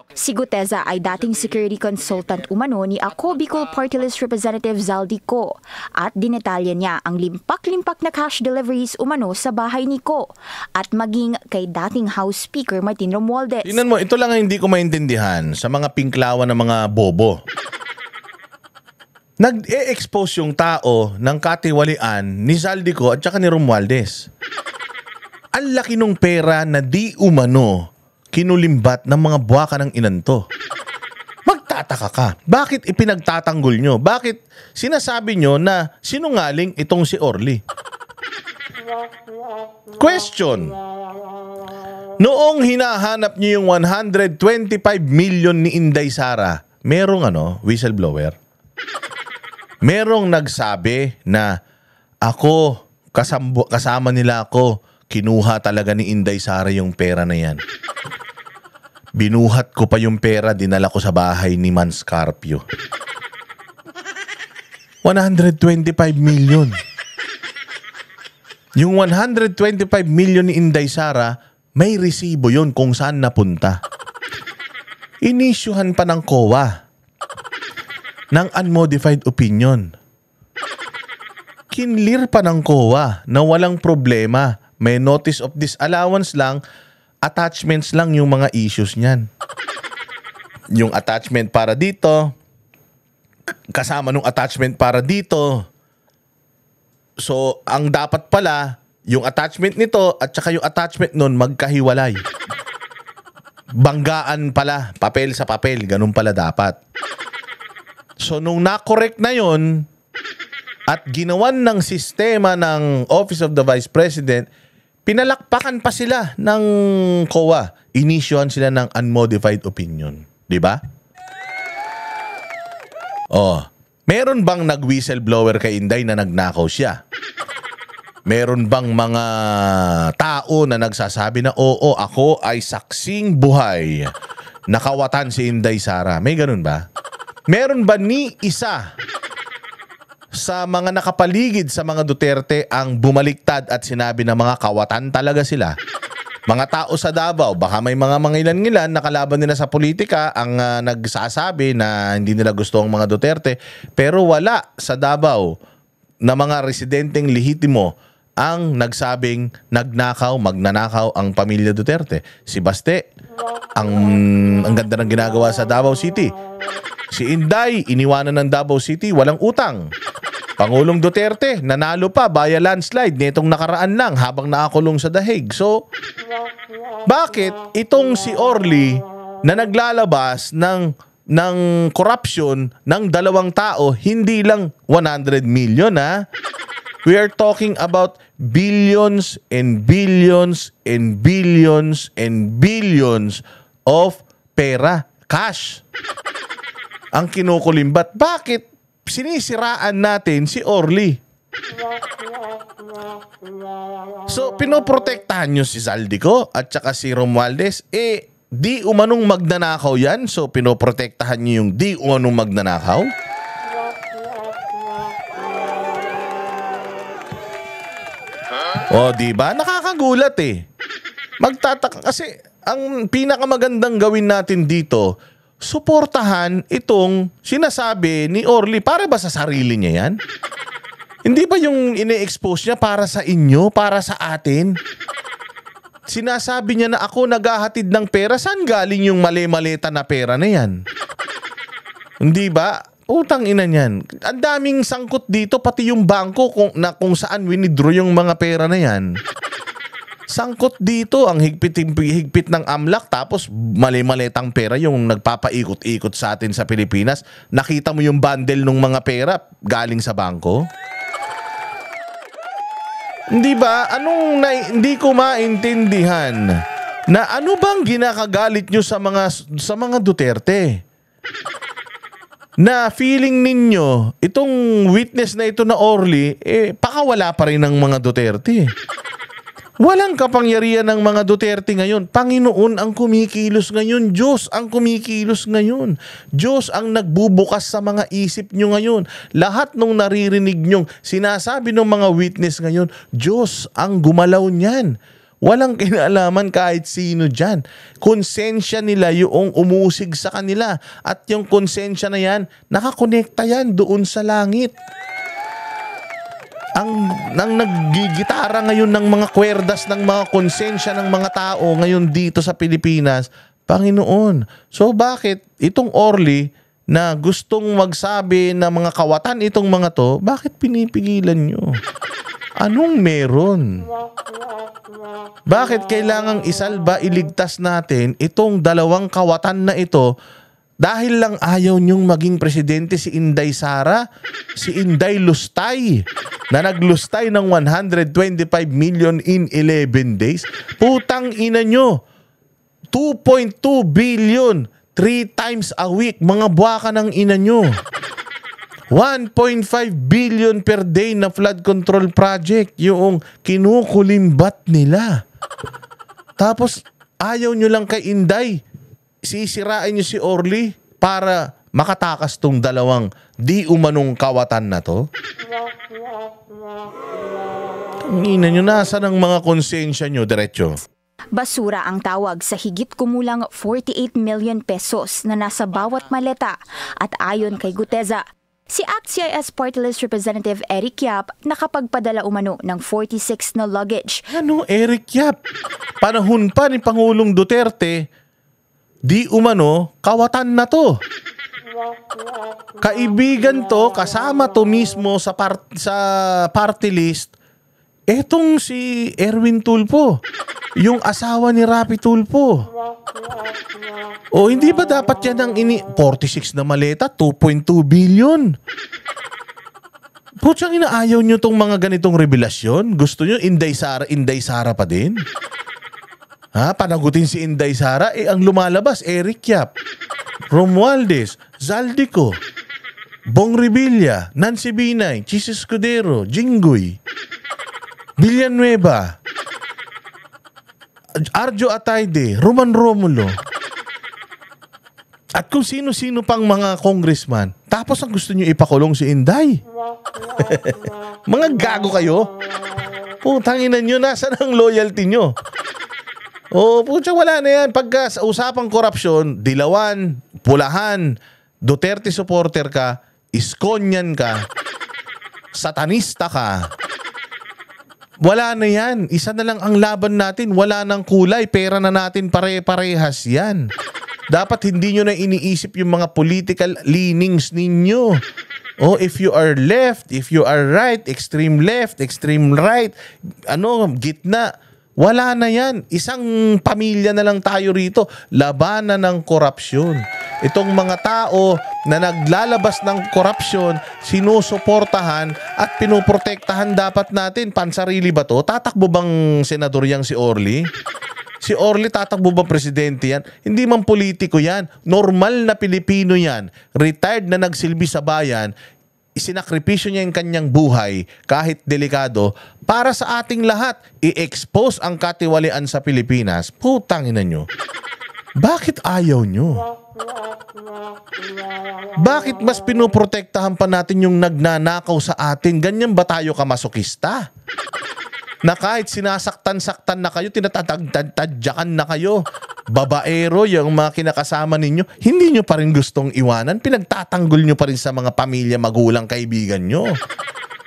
Si Guteza ay dating security consultant umano ni Ako Bicol Party List Representative Zaldico at dinetalya niya ang limpak-limpak na cash deliveries umano sa bahay ni Ko at maging kay dating House Speaker Martin Romualdez. Tingnan mo, ito lang ang hindi ko maintindihan sa mga pinklawan ng mga bobo. Nag-e-expose yung tao ng katiwalian ni Zaldico at saka ni Romualdez. Ang laki nung pera na di umano kinulimbat ng mga buwaka ng inanto. Magtataka ka. Bakit ipinagtatanggol nyo? Bakit sinasabi nyo na sinungaling itong si Orly? Question. Noong hinahanap nyo yung 125 million ni Inday Sara, merong whistleblower? Merong nagsabi na ako, kasama nila ako, kinuha talaga ni Inday Sara yung pera na yan. Binuhat ko pa yung pera, dinala ko sa bahay ni Man Scarpio. 125 million. Yung 125 million ni Inday Sara, may resibo yon kung saan napunta. Inisyuhan pa ng COA ng unmodified opinion. Kinlir pa ng COA na walang problema. May notice of disallowance lang, attachments lang yung mga issues niyan. Yung attachment para dito, kasama nung attachment para dito. So, ang dapat pala, yung attachment nito at saka yung attachment nun magkahiwalay. Banggaan pala, papel sa papel, ganun pala dapat. So, nung na-correct na yon at ginawan ng sistema ng Office of the Vice President, pinalakpakan pa sila ng COA. Inisyuhan sila ng unmodified opinion. Di ba? Oh, meron bang nag-whistleblower kay Inday na nagnakaw siya? Meron bang mga tao na nagsasabi na oo, ako ay saksing buhay, nakawatan si Inday Sara? May ganun ba? Meron ba ni isa sa mga nakapaligid sa mga Duterte ang bumaliktad at sinabi na mga kawatan talaga sila? Mga tao sa Davao, baka may mga mangilan-ngilan na kalaban nila sa politika ang nagsasabi na hindi nila gusto ang mga Duterte, pero wala sa Davao na mga residenteng lehitimo ang nagsabing magnanakaw ang pamilya Duterte. Si Baste, ang ganda ng ginagawa sa Davao City. Si Inday, iniwanan ng Davao City, walang utang. Pangulong Duterte, nanalo pa via landslide nitong nakaraan lang habang nakakulong sa The Hague. So, bakit itong si Orly na naglalabas ng corruption ng dalawang tao, hindi lang 100 million ha? We are talking about billions and billions and billions and billions of pera, cash, ang kinukulimbat. Bakit sinisiraan natin si Orly? So, pinoprotektahan nyo si Zaldico at saka si Romualdez. Di umanong magnanakaw yan. So, pinoprotektahan nyo yung di umanong magnanakaw. O, diba? Nakakagulat eh. Magtataka kasi ang pinakamagandang gawin natin dito, suportahan itong sinasabi ni Orly. Para ba sa sarili niya yan? Hindi ba yung ine-expose niya para sa inyo, para sa atin? Sinasabi niya na ako naghahatid ng pera. Saan galing yung mali-maleta na pera na yan? Hindi ba? Utang ina niyan. Ang daming sangkot dito, pati yung bangko kung saan winidraw yung mga pera na yan. Sangkot dito, ang higpit ng AMLAC, tapos mali-maletang pera yung nagpapaikot-ikot sa atin sa Pilipinas. Nakita mo yung bundle ng mga pera galing sa bangko? Hindi ba? Hindi ko maintindihan na ano bang ginakagalit nyo sa mga Duterte? Na feeling ninyo, itong witness na ito na Orly, pakawala pa rin ng mga Duterte. Walang kapangyarihan ng mga Duterte ngayon. Panginoon ang kumikilos ngayon. Diyos ang kumikilos ngayon. Diyos ang nagbubukas sa mga isip nyo ngayon. Lahat nung naririnig nyong sinasabi ng mga witness ngayon, Diyos ang gumalaw niyan. Walang kinalaman kahit sino dyan. Konsensya nila yung umusig sa kanila. At yung konsensya na yan, nakakonekta yan doon sa langit. Ang naggigitara ngayon ng mga kwerdas ng mga konsensya ng mga tao ngayon dito sa Pilipinas, Panginoon. So bakit itong Orly na gustong magsabi ng mga kawatan itong mga to, bakit pinipigilan nyo? Anong meron? Bakit kailangang isalba, iligtas natin itong dalawang kawatan na ito dahil lang ayaw nyong maging presidente si Inday Sara, si Inday Lustay, na naglustay ng 125 million in 11 days? Putang ina nyo, 2.2 billion, 3 times a week, mga buwaka ng ina nyo. 1.5 billion per day na flood control project yung kinukulimbat nila. Tapos ayaw nyo lang kay Inday, sisirain nyo si Orly para makatakas tong dalawang di umanong kawatan na to. Ang ina nyo, nasa ng mga konsensya nyo, diretso. Basura ang tawag sa higit kumulang 48 million pesos na nasa bawat maleta. At ayon kay Guteza, si ACT-CIS Party List Representative Eric Yap nakapagpadala umano ng 46 na luggage. Ano, Eric Yap? Panahon pa ni Pangulong Duterte, di umano, kawatan na to. Kaibigan to, kasama to mismo sa party list, etong si Erwin Tulfo, yung asawa ni Rapi Tulfo. O hindi ba dapat yan ang 46 na maleta, 2.2 billion? Putsang inaayaw nyo tong mga ganitong revelasyon? Gusto nyo Inday Sara pa din? Ha? Panagutin si Inday Sara? Ang lumalabas, Eric Yap, Romualdez, Zaldico, Bong Revilla, Nancy Binay, Chis Escudero, Jinggoy, Villanueva, Arjo Atayde, Roman Romulo, at kung sino-sino pang mga congressman. Tapos ang gusto nyo ipakulong si Inday. Mga gago kayo. Putangin nyo, nasa ng loyalty nyo? Putya, wala na yan. Pagka sa usapang korupsyon, dilawan, pulahan, Duterte supporter ka, iskonyan ka, satanista ka, wala na yan. Isa na lang ang laban natin. Wala nang kulay. Pera na natin pare-parehas yan. Dapat hindi nyo na iniisip yung mga political leanings ninyo. If you are left, if you are right, extreme right, gitna, wala na yan. Isang pamilya na lang tayo rito. Labanan ng korupsyon. Itong mga tao na naglalabas ng korupsyon, sinusuportahan at pinoprotektahan dapat natin. Pansarili ba to? Tatakbo bang senador yang si Orly? Si Orly tatakbo ba presidente yan? Hindi man politiko yan. Normal na Pilipino yan. Retired na nagsilbi sa bayan. Isinakripisyo niya yung kanyang buhay kahit delikado para sa ating lahat. I-expose ang katiwalian sa Pilipinas. Putang ina nyo. Bakit ayaw nyo? Bakit mas pinoprotektahan pa natin yung nagnanakaw sa atin? Ganyan ba tayo kamasokista? Na kahit sinasaktan-saktan na kayo, tinatadyakan na kayo, babaero, yung mga kinakasama ninyo, hindi nyo pa rin gustong iwanan, pinagtatanggol nyo pa rin sa mga pamilya, magulang, kaibigan nyo.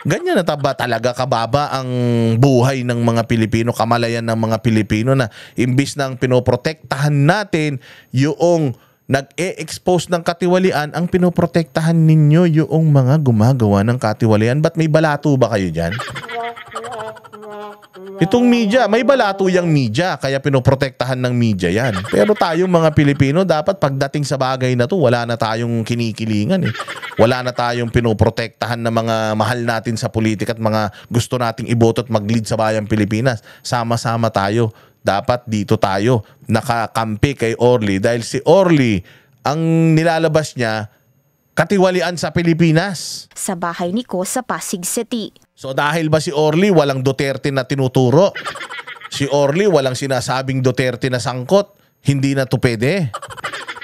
Ganyan na ba talaga kababa ang buhay ng mga Pilipino, kamalayan ng mga Pilipino na imbis nang pinoprotektahan natin yung nag-e-expose ng katiwalian, ang pinoprotektahan ninyo yung mga gumagawa ng katiwalian. Ba't may balato ba kayo dyan? Itong media, may balato yung media, kaya pinoprotektahan ng media yan. Pero tayong mga Pilipino, dapat pagdating sa bagay na to, wala na tayong kinikilingan eh. Wala na tayong pinoprotektahan ng mga mahal natin sa politika at mga gusto nating iboto at mag-lead sa bayang Pilipinas. Sama-sama tayo. Dapat dito tayo nakakampi kay Orly dahil si Orly, ang nilalabas niya, katiwalian sa Pilipinas. Sa bahay ni Ko sa Pasig City. So dahil ba si Orly walang Duterte na tinuturo? Si Orly walang sinasabing Duterte na sangkot? Hindi na to pwede.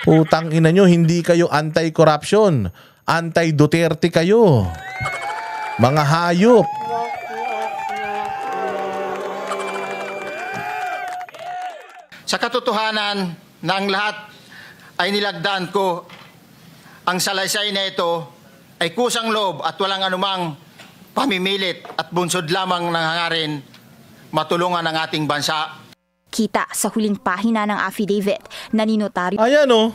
Putang ina nyo, hindi kayo anti-corruption. Anti-Duterte kayo. Mga hayop. Sa katotohanan na ang lahat ay nilagdaan ko, ang salaysay na ito ay kusang loob at walang anumang pamimilit at bunsod lamang ng hangarin matulungan ang ating bansa. Kita sa huling pahina ng affidavit na ninotaryo. Ayan o.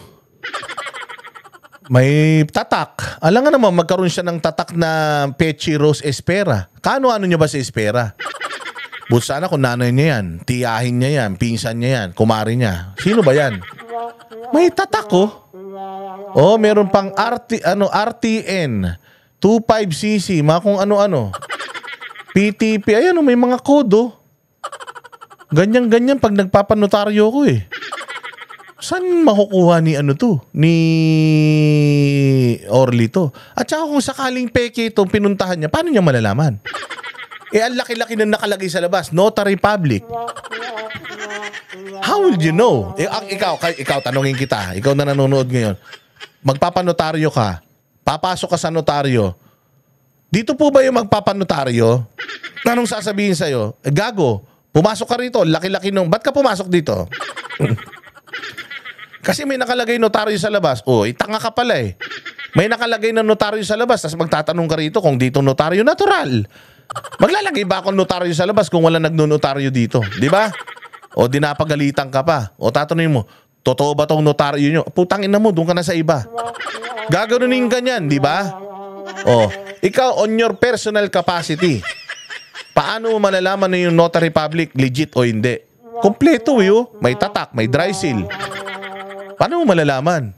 May tatak. Alam nga naman, magkaroon siya ng tatak na Pechi Rose Espera. Kaano-ano niya ba si Espera? But sana kung nanay niya yan, tiyahin niya yan, pinsan niya yan, kumari niya. Sino ba yan? May tatak oh. Oh, meron pang RTN 25cc, mga kung ano-ano. PTP, ayan oh, may mga kodo. Ganyan-ganyan pag nagpapanotaryo ko eh. Saan makukuha ni ni Orly to? At saka kung sakaling peke itong pinuntahan niya, paano niya malalaman? Eh, ang laki-laki na nakalagay sa labas, Notary Public. How will you know? Eh, ikaw, tanungin kita. Ikaw na nanonood ngayon. Magpapanotaryo ka. Papasok ka sa notaryo. Dito po ba yung magpapanotaryo? Anong sasabihin sa'yo? Eh, gago, pumasok ka rito. Laki-laki nung... Ba't ka pumasok dito? Kasi may nakalagay notaryo sa labas. Oh, tanga ka pala eh. May nakalagay na notaryo sa labas. Tapos magtatanong ka rito kung dito notaryo natural. Maglalagay ba akong notaryo sa labas kung wala nagnotaryo dito? Di ba? O dinapagalitan ka pa. O tatanungin mo, totoo ba tong notaryo nyo? Putang ina mo, doon ka na sa iba. Gaganunin ka niyan, di ba? O, ikaw on your personal capacity. Paano mo malalaman na yung Notary Public legit o hindi? Kompleto yun. May tatak, may dry seal. Paano mo malalaman?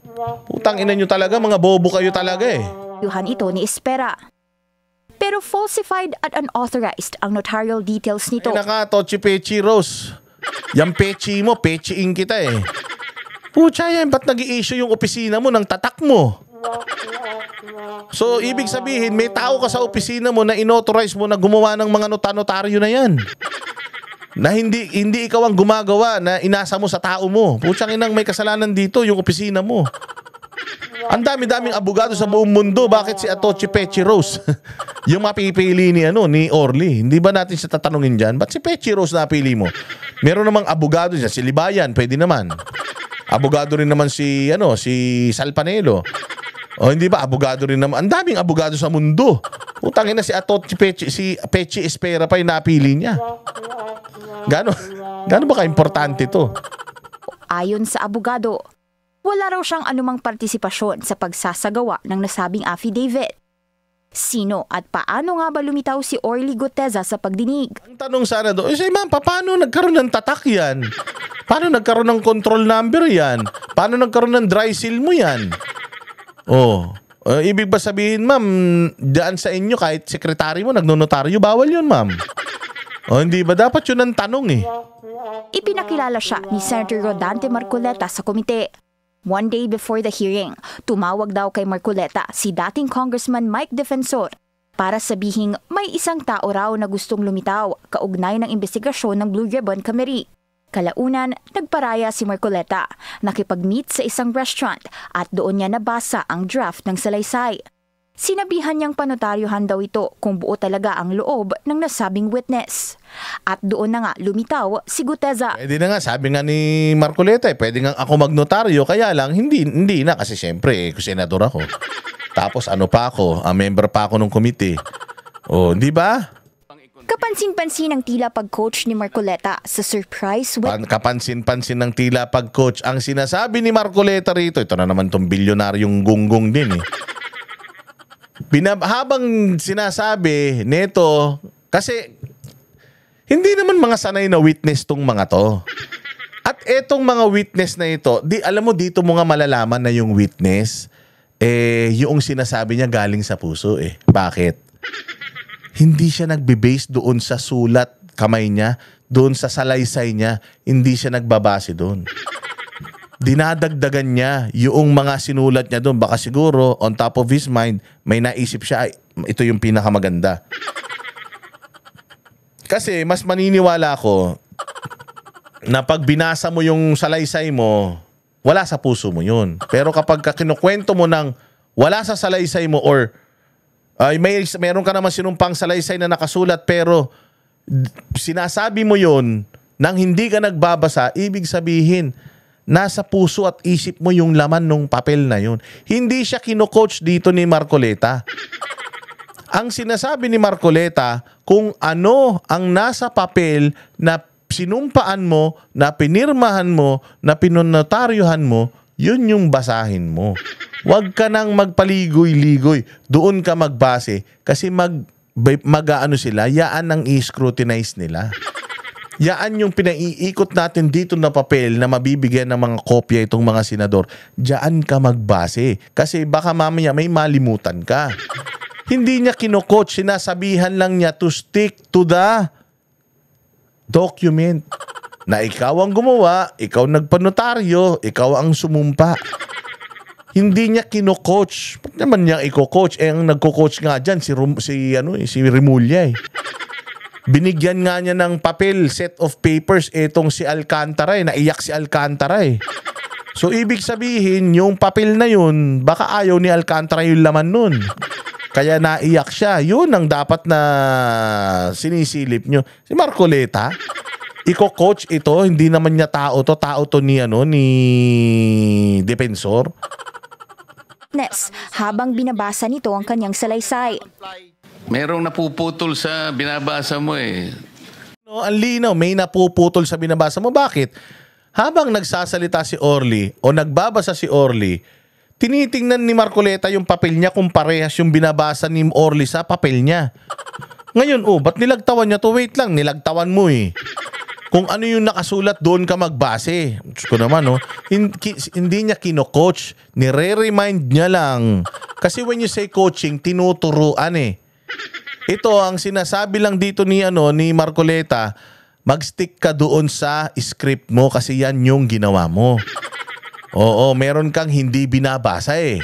Putang ina nyo talaga, mga bobo kayo talaga eh. Yuhan ito ni Espera. Pero falsified at unauthorized ang notarial details nito. Ay naka, Tochi Pechi Rose. Yang pechi mo, pechiing kita eh. Pucha yan, ba't nag-i-issue yung opisina mo ng tatak mo? So, ibig sabihin, may tao ka sa opisina mo na inauthorize mo na gumawa ng mga notaryo na yan. Na hindi ikaw ang gumagawa, na inasa mo sa tao mo. Puchang inang may kasalanan dito, yung opisina mo. Ang dami-daming abogado sa buong mundo. Bakit si Atochi Pechi Rose? Yung mapipili ni Orly. Hindi ba natin siya tatanungin dyan? Ba't si Pechi Rose napili mo? Meron namang abogado dyan. Si Libayan, pwede naman. Abogado rin naman si Sal Panelo. O hindi ba? Abogado rin naman. Ang daming abogado sa mundo. Utangin na si Atochi Pechi, si Pechi Espera pa yung napili niya. Gano ba ka-importante to? Ayon sa abogado, wala raw siyang anumang partisipasyon sa pagsasagawa ng nasabing affidavit. Sino at paano nga ba lumitaw si Orly Guteza sa pagdinig? Ang tanong sana doon, ma'am, paano nagkaroon ng tatak yan? Paano nagkaroon ng control number yan? Paano nagkaroon ng dry seal mo yan? Ibig ba sabihin, ma'am, daan sa inyo kahit sekretary mo nagnonotaryo, bawal yun, ma'am. O hindi ba dapat yun ang tanong eh? Ipinakilala siya ni Senator Rodante Marcoleta sa komite. One day before the hearing, tumawag daw kay Marcoleta si dating Congressman Mike Defensor para sabihing may isang tao raw na gustong lumitaw kaugnay ng investigasyon ng Blue Ribbon Committee. Kalaunan, nagparaya si Marcoleta, nakipag-meet sa isang restaurant at doon niya nabasa ang draft ng salaysay. Sinabihan niyang panotaryohan daw ito kung buo talaga ang loob ng nasabing witness. At doon na nga lumitaw si Guteza. Pwede na nga, sabi nga ni Marcoleta, pwede nga ako magnotaryo, kaya lang hindi na kasi siyempre, senador ako. Tapos ano pa ako, member pa ako ng komite. O, hindi ba? Kapansin-pansin ang tila pag-coach ni Marcoleta sa surprise Kapansin-pansin ng tila pag-coach. Ang sinasabi ni Marcoleta rito, ito na naman tong bilyonaryong gunggong din eh. Habang sinasabi neto, kasi hindi naman mga sanay na witness tong mga to. At etong mga witness na ito, alam mo dito mo nga malalaman na yung witness, yung sinasabi niya galing sa puso eh. Bakit? Hindi siya nagbe-base doon sa sulat kamay niya, doon sa salaysay niya, hindi siya nagbabase doon. Dinadagdagan niya yung mga sinulat niya doon. Baka siguro, on top of his mind, may naisip siya, ito yung pinakamaganda. Kasi mas maniniwala ako na pag binasa mo yung salaysay mo, wala sa puso mo yun. Pero kapag kinukwento mo ng wala sa salaysay mo or meron ka naman sinumpang salaysay na nakasulat pero sinasabi mo yun nang hindi ka nagbabasa, ibig sabihin, nasa puso at isip mo yung laman ng papel na yun. Hindi siya kino-coach dito ni Marcoleta. Ang sinasabi ni Marcoleta, kung ano ang nasa papel na sinumpaan mo, na pinirmahan mo, na pinonotaryuhan mo, yun yung basahin mo. Huwag ka nang magpaligoy-ligoy. Doon ka magbase kasi mag-ano sila, yaan ang i-scrutinize nila. Yaan yung pinaiikot natin dito na papel na mabibigyan ng mga kopya itong mga senador. Diyan ka magbase. Kasi baka mamaya may malimutan ka. Hindi niya kino-coach, sinasabihan lang niya to stick to the document. Na ikaw ang gumawa, ikaw nagpanotaryo, ikaw ang sumumpa. Hindi niya kino-coach. Ba't naman niya iko-coach? Ang nagko-coach nga dyan, si Remulla eh. Binigyan nga niya ng papel, set of papers, etong si Alcantara eh. Naiyak si Alcantara eh. So, ibig sabihin, yung papel na yun, baka ayaw ni Alcantara yung laman nun. Kaya naiyak siya. Yun ang dapat na sinisilip nyo. Si Marcoleta, iko-coach ito, hindi naman niya tao to ni Defensor. Habang binabasa nito ang kanyang salaysay. Merong napuputol sa binabasa mo eh. No, ang linaw, may napuputol sa binabasa mo. Bakit? Habang nagsasalita si Orly o nagbabasa si Orly, tinitingnan ni Marcoleta yung papel niya kung parehas yung binabasa ni Orly sa papel niya. Ngayon, ba't nilagtawan niya to? Wait lang, nilagtawan mo eh. Kung ano yung nakasulat, doon ka magbase. Diyos ko naman, hindi niya kino-coach. Nire-remind niya lang. Kasi when you say coaching, tinuturuan eh. Ito ang sinasabi lang dito ni Marcoleta, mag-stick ka doon sa script mo kasi yan yung ginawa mo. Oo, meron kang hindi binabasa eh.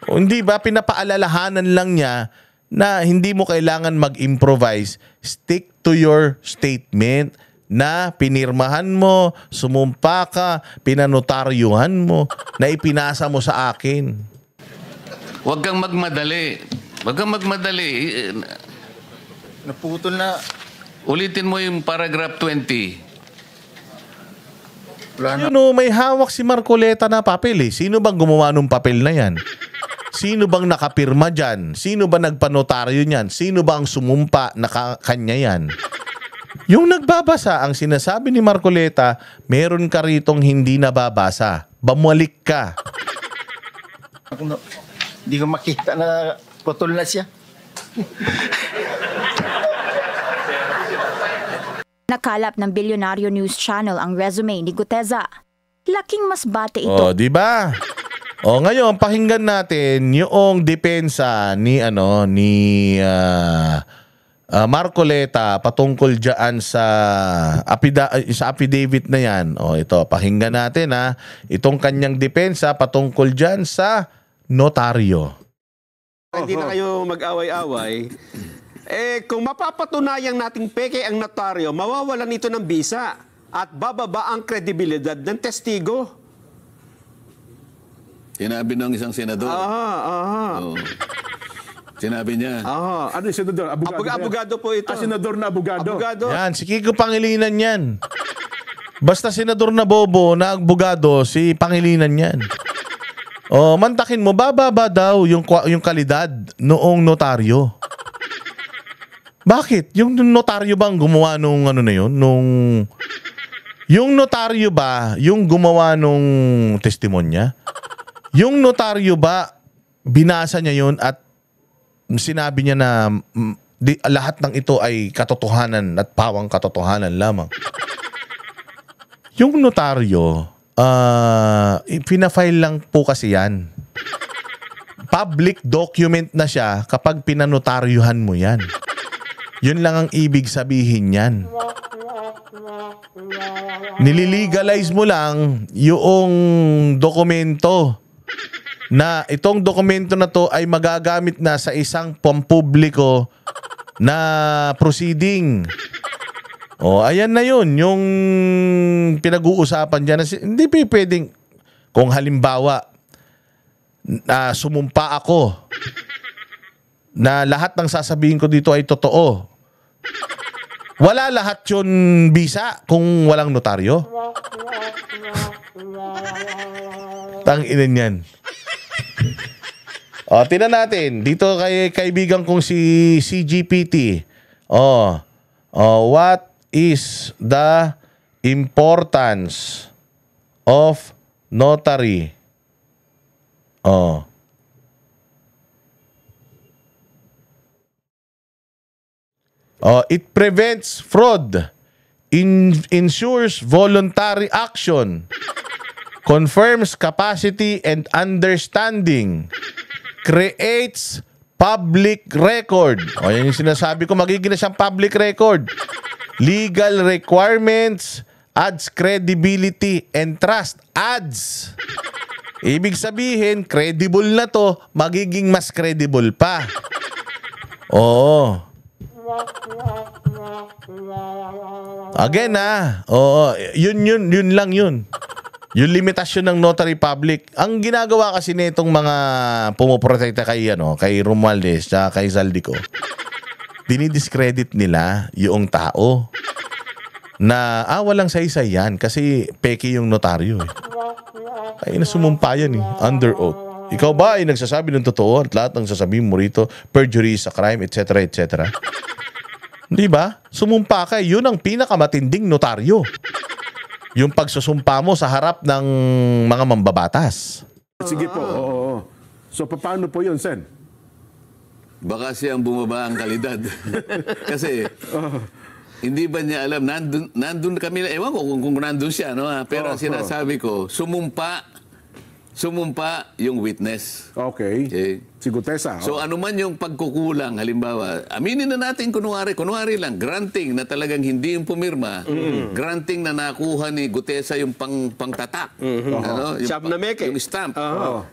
O, hindi ba pinapaalalahanan lang niya na hindi mo kailangan mag-improvise. Stick to your statement na pinirmahan mo, sumumpa ka, pinanotaryuhan mo, na ipinasa mo sa akin. Huwag kang magmadali. Huwag kang magmadali. Naputol na. Ulitin mo yung paragraph 20. May hawak si Marcoleta na papel eh. Sino bang gumawa ng papel na yan? Sino bang nakapirma dyan? Sino ba nagpanotaryo niyan? Sino bang sumumpa na kanya yan? Yung nagbabasa, ang sinasabi ni Marcoleta, meron ka ritong hindi nababasa. Bumalik ka. Hindi ko makita na putol na siya. Nakalap ng Bilyonaryo News Channel ang resume ni Guteza. Laking mas bate ito. Di ba? Ngayon pakinggan natin yung depensa ni Marcoleta patungkol diyan sa affidavit na yan. O ito, pakinggan natin ha. Itong kanyang depensa patungkol diyan sa notaryo. Hindi na kayo mag-away-away. Kung mapapatunayan nating peke ang notaryo, mawawalan ito ng bisa at bababa ang kredibilidad ng testigo. Sinabi ng isang senador. Oo. Sinabi niya. Ano yung senador? Abogado po ito. Senador na abogado. Yan, si Kiko Pangilinan yan. Basta senador na bobo na abogado, si Pangilinan yan. Mantakin mo, bababa daw yung kalidad noong notaryo. Bakit? Yung notaryo ba ang gumawa nung ano na yun? Yung notaryo ba yung gumawa nung testimonya? Yung notaryo ba binasa niya yun at sinabi niya na lahat ng ito ay katotohanan at pawang katotohanan lamang? Yung notaryo, pinafile lang po kasi yan. Public document na siya kapag pinanotaryuhan mo yan. Yun lang ang ibig sabihin yan. Nililegalize mo lang yung dokumento na itong dokumento na to ay magagamit na sa isang pampubliko na proceeding. Ayan na yun. Yung pinag-uusapan dyan. Hindi pwedeng, kung halimbawa, sumumpa ako na lahat ng sasabihin ko dito ay totoo. Wala lahat yun bisa kung walang notaryo. Tanginin yan. Tingnan natin. Dito kay kaibigan kong si CGPT. What is the importance of notary? It prevents fraud, ensures voluntary action, confirms capacity and understanding, creates public record. Yan yung sinasabi ko, magiging na siyang public record. Legal requirements, adds credibility and trust. Adds. Ibig sabihin, credible na to, magiging mas credible pa. Again yun lang yun. Yung limitasyon ng notary public. Ang ginagawa kasi nitong mga pumoprotekta kay Romualdez at kay Zaldico, dinidiscredit nila yung tao na walang saysay yan kasi peke yung notaryo Kaya nasumumpa yan under oath. Ikaw ba ay nagsasabi ng totoo at lahat ng sasabihin mo rito perjury sa crime, etc. etc. Di ba? Sumumpa ka, yun ang pinakamatinding notaryo. Yung pagsusumpa mo sa harap ng mga mambabatas. Sige po, So, paano po yun, Sen? Baka siyang bumaba ang kalidad. Kasi, hindi ba niya alam, nandun kami, ewan ko kung nandun siya, pero sinasabi ko, sumumpa yung witness. Okay. Si Gutesa. So ano man yung pagkukulang, halimbawa, aminin na natin kunwari lang, granting na talagang hindi yung pumirma, granting na nakuha ni Gutesa yung pangtatak. Yung stamp.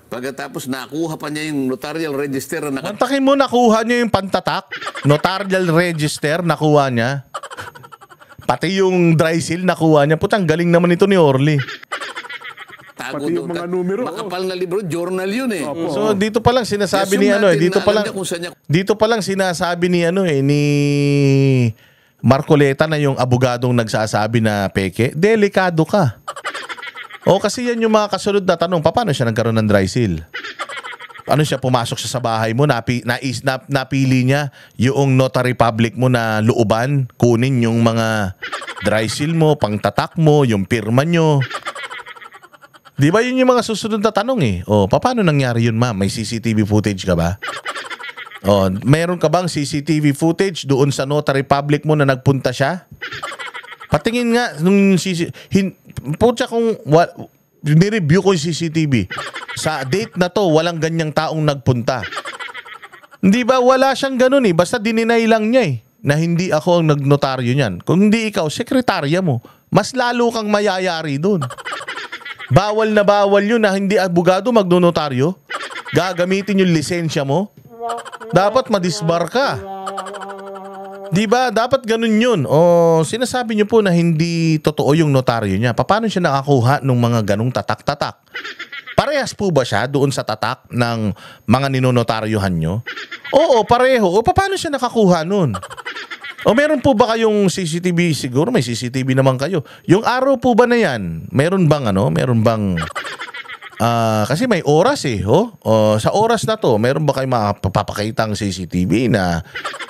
Pagkatapos nakuha pa niya yung notarial register. Mantakin mo, nakuha niya yung pantatak? Notarial register, nakuha niya? Pati yung dry seal, nakuha niya. Putang galing naman ito ni Orly. Pati yung mga numero. Makapal na libro, journal yun So dito pa lang sinasabi ni dito pa lang sinasabi ni Marcoleta na yung abogadong nagsasabi na peke, delikado ka. Kasi yan yung mga kasunod na tanong, paano siya nagkaroon ng dry seal? Ano siya, pumasok siya sa bahay mo, napili niya yung notary public mo na looban, kunin yung mga dry seal mo, pangtatak mo, yung pirma nyo. Di ba yun yung mga susunod na tanong paano nangyari yun, ma'am? May CCTV footage ka ba? Mayroon ka bang CCTV footage doon sa notary public mo na nagpunta siya? Patingin nga nung nireview ko yung CCTV. Sa date na to, walang ganyang taong nagpunta. Hindi ba wala siyang ganun basta dininay lang niya na hindi ako ang nagnotaryo niyan. Kung hindi ikaw, sekretarya mo. Mas lalo kang mayayari doon. Bawal na bawal yun na hindi abogado magnotaryo. Gagamitin yung lisensya mo. Dapat madisbar ka. Diba? Dapat ganun yun. O sinasabi niyo po na hindi totoo yung notaryo niya. Paano siya nakakuha ng mga ganung tatak-tatak? Parehas po ba siya doon sa tatak ng mga ninonotaryohan nyo? Oo, pareho. O paano siya nakakuha nun? O meron po ba kayong CCTV? Siguro may CCTV naman kayo. Yung araw po ba na yan? Meron bang Meron bang... kasi may oras sa oras na to, meron ba kayong mapapakitang CCTV na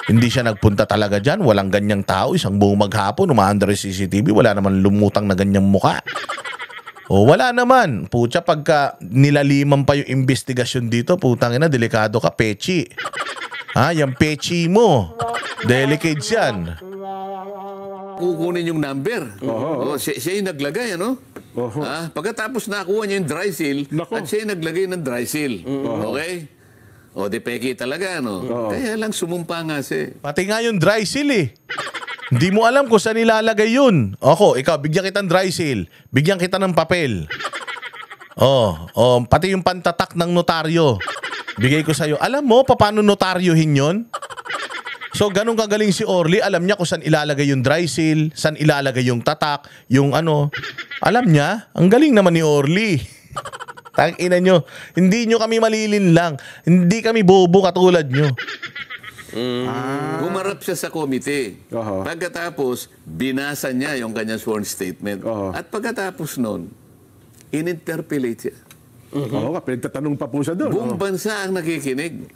hindi siya nagpunta talaga dyan? Walang ganyang tao, isang buong maghapon, umaandar yung CCTV, wala naman lumutang na ganyang muka. O wala naman. Pucha, pagka nilaliman pa yung investigasyon dito, putang ina, delikado ka, pechi. Yung pechi mo. Delicate yan. Kukunin yung number. Siya yung naglagay, pagkatapos nakuha niya yung dry seal, at siya yung naglagay ng dry seal. Okay? O, di peki talaga, Kaya lang sumumpa nga siya. Pati nga yung dry seal Hindi mo alam kung saan ilalagay yun. Ikaw, bigyan kita ng dry seal. Bigyan kita ng papel. Pati yung pantatak ng notaryo. Bigay ko sa'yo. Alam mo, paano notaryohin yun? So, ganun kagaling si Orly. Alam niya kung saan ilalagay yung dry seal, saan ilalagay yung tatak, yung Alam niya. Ang galing naman ni Orly. Tangina nyo. Hindi nyo kami malilin lang. Hindi kami bobo katulad nyo. Humarap siya sa komite. Pagkatapos, binasa niya yung kanyang sworn statement. At pagkatapos nun, in-interpellate siya. Pinagtatanong pa po siya doon. Buong bansa ang nakikinig.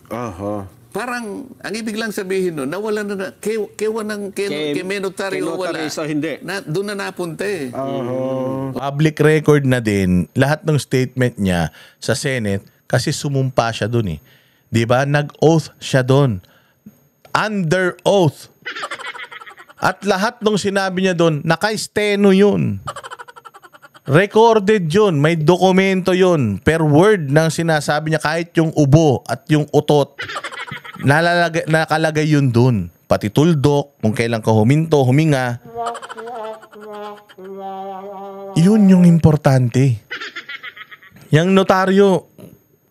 Parang, ang ibig lang sabihin nun, nawalan na, kay menotaryo wala. Hindi. Doon na napunta Public record na din, lahat ng statement niya sa Senate, kasi sumumpa siya doon Diba? Nag-oath siya doon. Under oath. At lahat ng sinabi niya doon, naka-steno yun. Recorded yun. May dokumento yun. Per word ng sinasabi niya, kahit yung ubo at yung utot, nakalagay yun doon. Pati tuldok, kung kailan ka huminto, huminga. Yun yung importante. Yung notaryo,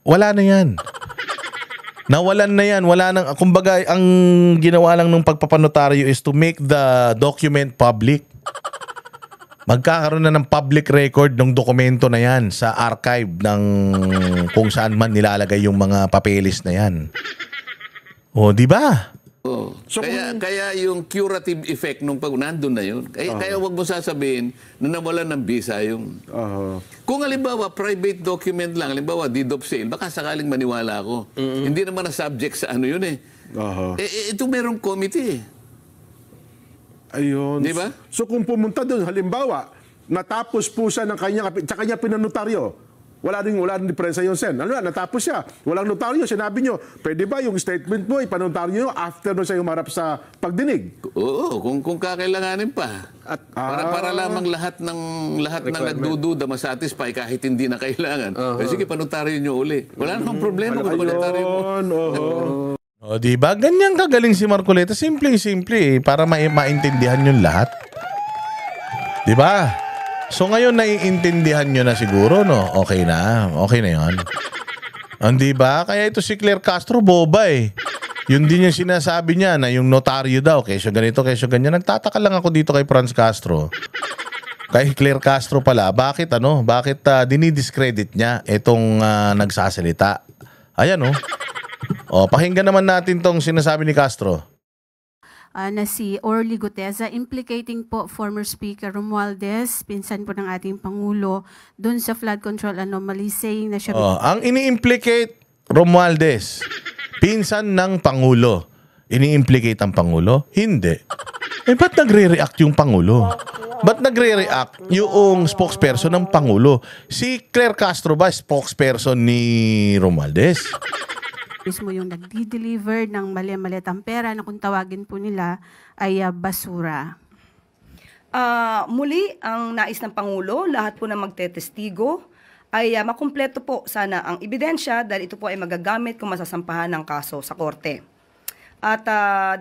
wala na yan. Nawalan na yan. Wala nang, kumbaga, ang ginawa lang ng pagpapanotaryo is to make the document public. Magkakaroon na ng public record ng dokumento na yan sa archive ng kung saan man nilalagay yung mga papeles na yan. Di ba? So, kaya yung curative effect nung pag nandun na yun. Kaya wag mo sasabihin na nawalan ng visa yung... Kung halimbawa, private document lang, halimbawa, deed of sale, baka sakaling maniwala ako. Hindi naman na subject sa yun ito merong committee Ayun. Di ba? So kung pumunta doon, halimbawa, natapos po siya ng kanya pinanotaryo, wala rin diferensya yun, Sen. Natapos siya. Walang notaryo. Sinabi nyo, pwede ba yung statement mo, ipanotaryo after no siya humarap sa pagdinig? Oo, kung kakailanganin pa. At para lamang lahat ng nagdududa masatisfy kahit hindi na kailangan. Sige, panotaryo nyo uli. Wala namang problema kung panotaryo mo. Di ba? Ganyan kagaling si Marcoleta. Simple para maintindihan yung lahat. Di ba? So ngayon naiintindihan nyo na siguro, Okay na yun. Di ba? Kaya ito si Claire Castro, boba Yun din yung sinasabi niya na yung notaryo daw, kesyo ganito, kesyo ganyan. Nagtataka lang ako dito kay Franz Castro. Kay Claire Castro pala, bakit dinidiscredit niya itong nagsasalita? Ayan pakinggan naman natin tong sinasabi ni Castro. Na si Orly Guteza, implicating po former Speaker Romualdez, pinsan po ng ating Pangulo, doon sa flood control anomaly, saying na siya... ang ini-implicate Romualdez, pinsan ng Pangulo. Ini-implicate ang Pangulo? Hindi. Ba't nagre-react yung Pangulo? Ba't nagre-react yung spokesperson ng Pangulo? Si Claire Castro ba spokesperson ni Romualdez? Mismo yung nagdi-deliver ng mali-malitang pera na kung tawagin po nila ay basura. Muli, ang nais ng Pangulo, lahat po na magtetestigo ay makumpleto po sana ang ebidensya dahil ito po ay magagamit kung masasampahan ng kaso sa korte. at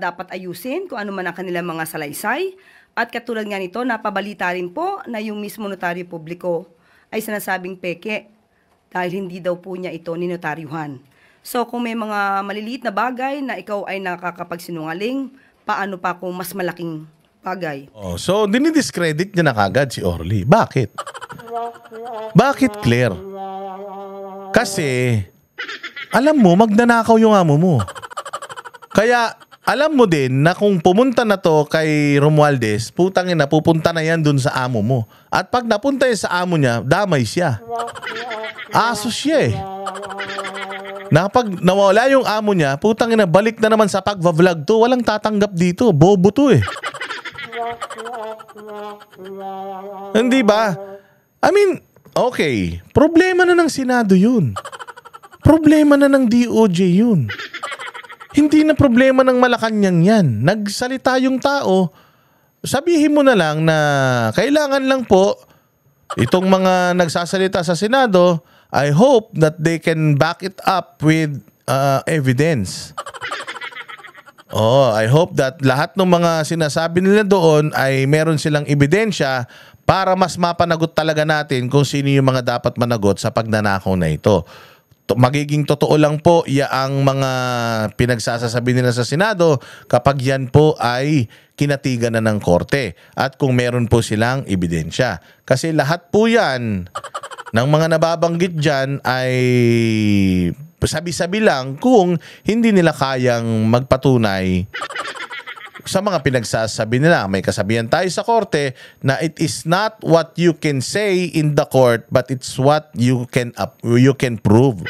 dapat ayusin kung ano man ang kanilang mga salaysay. At katulad nga nito, napabalita rin po na yung mismo notaryo publiko ay sinasabing peke dahil hindi daw po niya ito ninotaryuhan. So kung may mga maliliit na bagay na ikaw ay nakakapagsinungaling, paano pa kung mas malaking bagay? Oh, so dinidiscredit niya na kagad si Orly. Bakit? Bakit, Claire? Kasi, alam mo, magnanakaw yung amo mo. Kaya, alam mo din na kung pumunta na to kay Romualdez, putangin na, pupunta na yan dun sa amo mo. At pag napunta yan sa amo niya, damay siya. Aso siya eh. Na pag nawala yung amo niya, putangin na, balik na naman sa pag-vlog to, walang tatanggap dito. Bobo to eh. Hindi ba? I mean, okay, problema na ng Senado yun. Problema na ng DOJ yun. Hindi na problema ng Malacanang yan. Nagsalita yung tao, sabihin mo na lang na kailangan lang po itong mga nagsasalita sa Senado, I hope that they can back it up with evidence. I hope that lahat ng mga sinasabi nila doon ay meron silang ebidensya para mas mapanagot talaga natin kung sino yung mga dapat managot sa pagnanakaw na ito. Magiging totoo lang po ang mga pinagsasasabi nila sa Senado kapag yan po ay kinatigan na ng korte at kung meron po silang ebidensya. Kasi lahat po yan ng mga nababanggit dyan ay sabi-sabi lang kung hindi nila kayang magpatunay sa mga pinagsasabi nila. May kasabihan tayo sa korte na it is not what you can say in the court but it's what you can prove.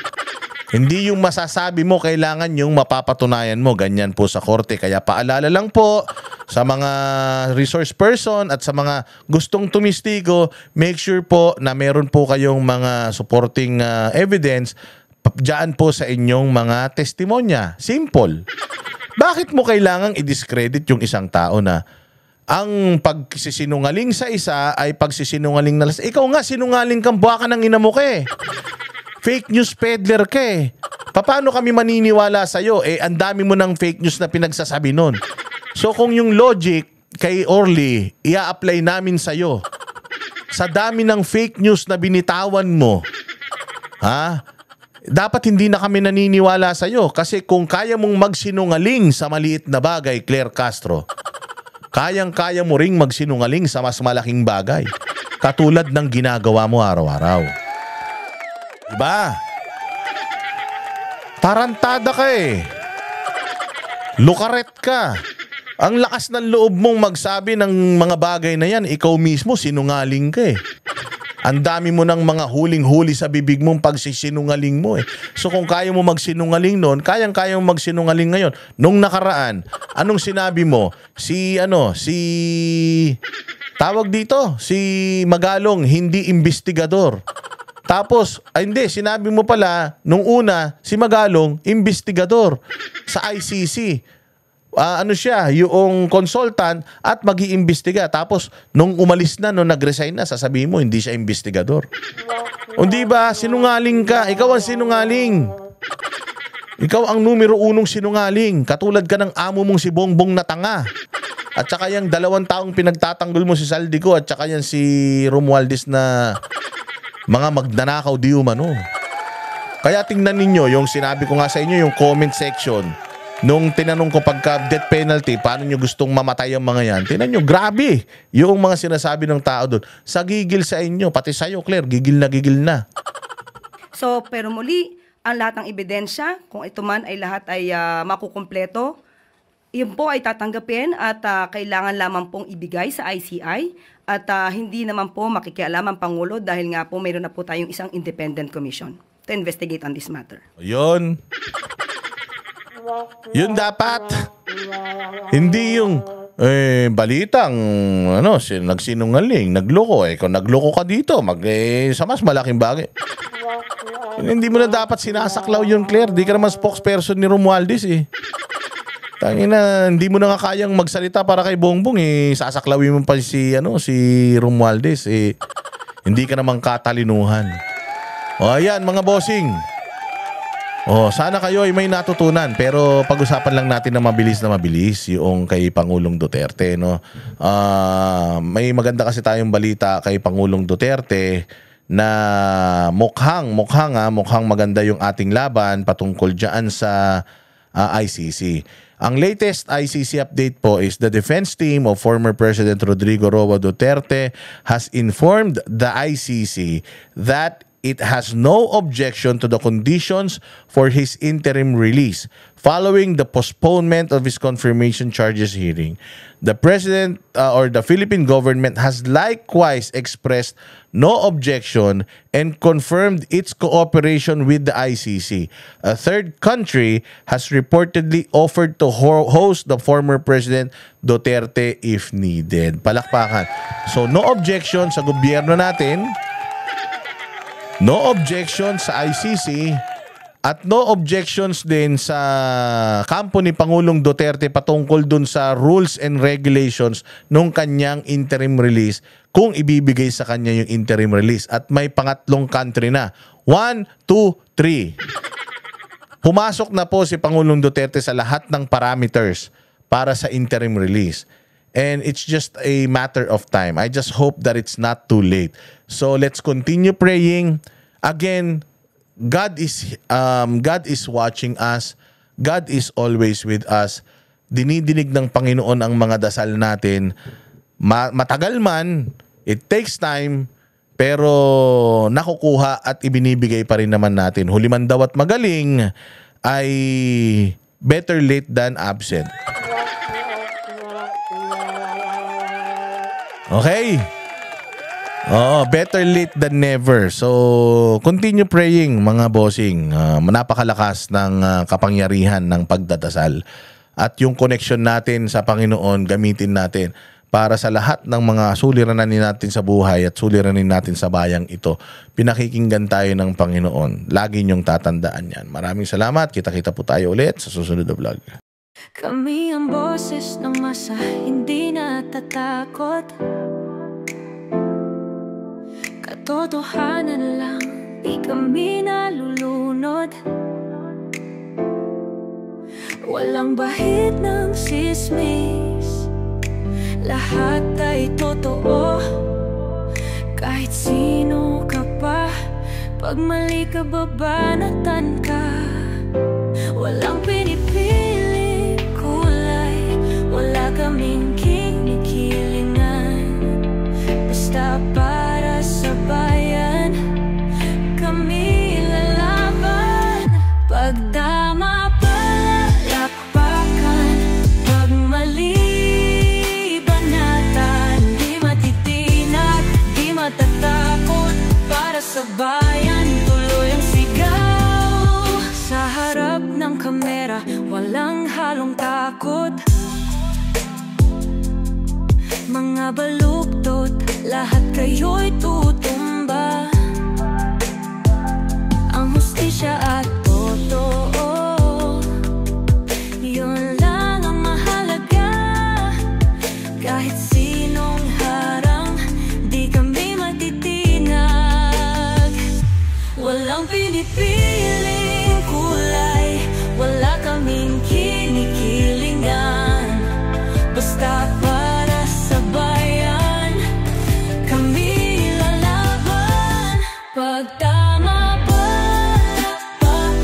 Hindi yung masasabi mo, kailangan yung mapapatunayan mo. Ganyan po sa korte. Kaya paalala lang po sa mga resource person at sa mga gustong tumistigo, make sure po na meron po kayong mga supporting evidence diyan po sa inyong mga testimonya. Simple. Bakit mo kailangang i-discredit yung isang tao na ang pagsisinungaling sa isa ay pagsisinungaling na lasing? Ikaw nga, sinungaling kang buwaka ng ina mo ka eh. Fake news peddler ka eh. Paano kami maniniwala sa'yo? Ang dami mo ng fake news na pinagsasabi nun. So kung yung logic kay Orly, ia-apply namin sa'yo. Sa dami ng fake news na binitawan mo, dapat hindi na kami naniniwala sa'yo. Kasi kung kaya mong magsinungaling sa maliit na bagay, Claire Castro, kayang-kaya mo ring magsinungaling sa mas malaking bagay. Katulad ng ginagawa mo araw-araw. Diba? Tarantada ka eh. Lukaret ka. Ang lakas ng loob mong magsabi ng mga bagay na yan, ikaw mismo sinungaling ka eh. Ang dami mo ng mga huling-huli sa bibig mong pagsisinungaling mo eh. So kung kaya mo magsinungaling noon, kayang-kaya mo magsinungaling ngayon. Nung nakaraan, anong sinabi mo? Tawag dito, si Magalong, hindi imbestigador. Tapos, hindi, sinabi mo pala, nung una, si Magalong, imbestigador sa ICC. Ano siya, yung consultant at mag-iimbestiga. Tapos, nung umalis na, nung nag-resign na, sasabihin mo, hindi siya investigador. O di ba, sinungaling ka. Ikaw ang sinungaling. Ikaw ang numero 1 sinungaling. Katulad ka ng amo mong si Bongbong na tanga. At saka yung 2 taong pinagtatanggol mo si Saldico at saka yan si Romualdez na mga magnanakaw di umano. Kaya tingnan ninyo yung sinabi ko nga sa inyo, yung comment section. Nung tinanong ko pagka death penalty, paano nyo gustong mamatay ang mga yan? Tingnan nyo, grabe yung mga sinasabi ng tao doon. Sa gigil sa inyo, pati sa'yo, Claire, gigil na. So, pero muli, ang lahat ng ebidensya, kung ito man ay lahat ay makukumpleto, yun po ay tatanggapin at kailangan lamang pong ibigay sa ICI at hindi naman po makikialam ang Pangulo dahil nga po mayroon na po tayong isang independent commission to investigate on this matter. Yun. Yun dapat. Hindi yung balitang nagsinungaling, nagloko. Kung nagloko ka dito, sa mas malaking bagay. Hindi mo na dapat sinasaklaw yun, Claire. Di ka naman spokesperson ni Romualdez eh. Tangina, hindi mo na nga kayang magsalita para kay Bongbong eh. Sasaklawin mo pa si Romualdez eh. Hindi ka naman katalinuhan. O ayan mga bossing. Sana kayo ay may natutunan, pero pag-usapan lang natin na mabilis yung kay Pangulong Duterte, no. May maganda kasi tayong balita kay Pangulong Duterte na mukhang maganda yung ating laban patungkol diyan sa ICC. Ang latest ICC update po is the defense team of former President Rodrigo Roa Duterte has informed the ICC that it has no objection to the conditions for his interim release following the postponement of his confirmation charges hearing. The president or the Philippine government has likewise expressed no objection and confirmed its cooperation with the ICC. A third country has reportedly offered to host the former President Duterte if needed. Palakpakan. So no objection sa gobyerno natin, no objection sa ICC, at no objections din sa kampo ni Pangulong Duterte patungkol dun sa rules and regulations nung kanyang interim release kung ibibigay sa kanya yung interim release. At may pangatlong country na. 1, 2, 3. Pumasok na po si Pangulong Duterte sa lahat ng parameters para sa interim release. And it's just a matter of time. I just hope that it's not too late. So let's continue praying. Again, God is watching us. God is always with us. Dinidinig ng Panginoon ang mga dasal natin. Matagal man, it takes time, pero nakukuha at ibinibigay pa rin naman natin. Huli man daw at magaling ay better late than absent. Okay? Better late than never. So, continue praying mga bossing. Napakalakas ng kapangyarihan ng pagdadasal. At yung connection natin sa Panginoon, gamitin natin para sa lahat ng mga suliranin natin sa buhay at suliranin natin sa bayang ito. Pinakikinggan tayo ng Panginoon. Lagi niyong tatandaan yan. Maraming salamat. Kita-kita po tayo ulit sa susunod na vlog. Kami ang boses ng masa, hindi natatakot. Katotohanan lang, di kami nalulunod. Walang bahid ng sismis, lahat ay totoo. Kahit sino ka pa, pag mali ka babanatan ka. Walang pinipili kulay, wala kaming kinikilingan. Basta para sa bayan, kami lalaban. Pagdama palakpakan, pag mali banatan. Di matitinag, di matatakot, para sa bayan tuloy ang sigaw. Sa harap ng kamera, walang halong takot. Mga baluktot, lahat kayo'y tutumba. Ang hustisya at totoo, yun lang ang mahalaga. Kahit sinong harang, di kami matitinag. Walang pinipiling kulay, wala kaming kinikilingan. Basta para sa bayan, kami lalaban. Pagtama palakpakan,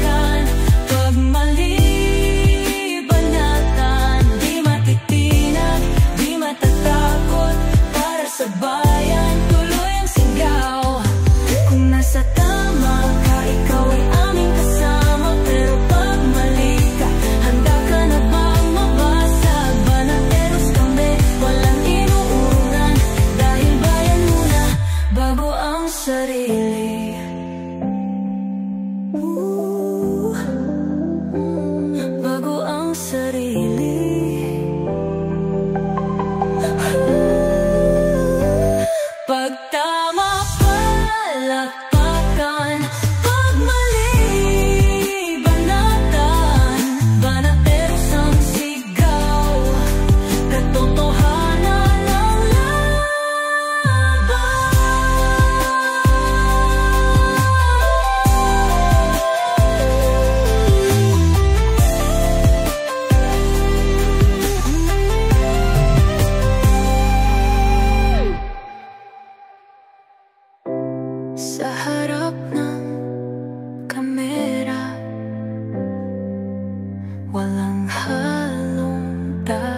kita.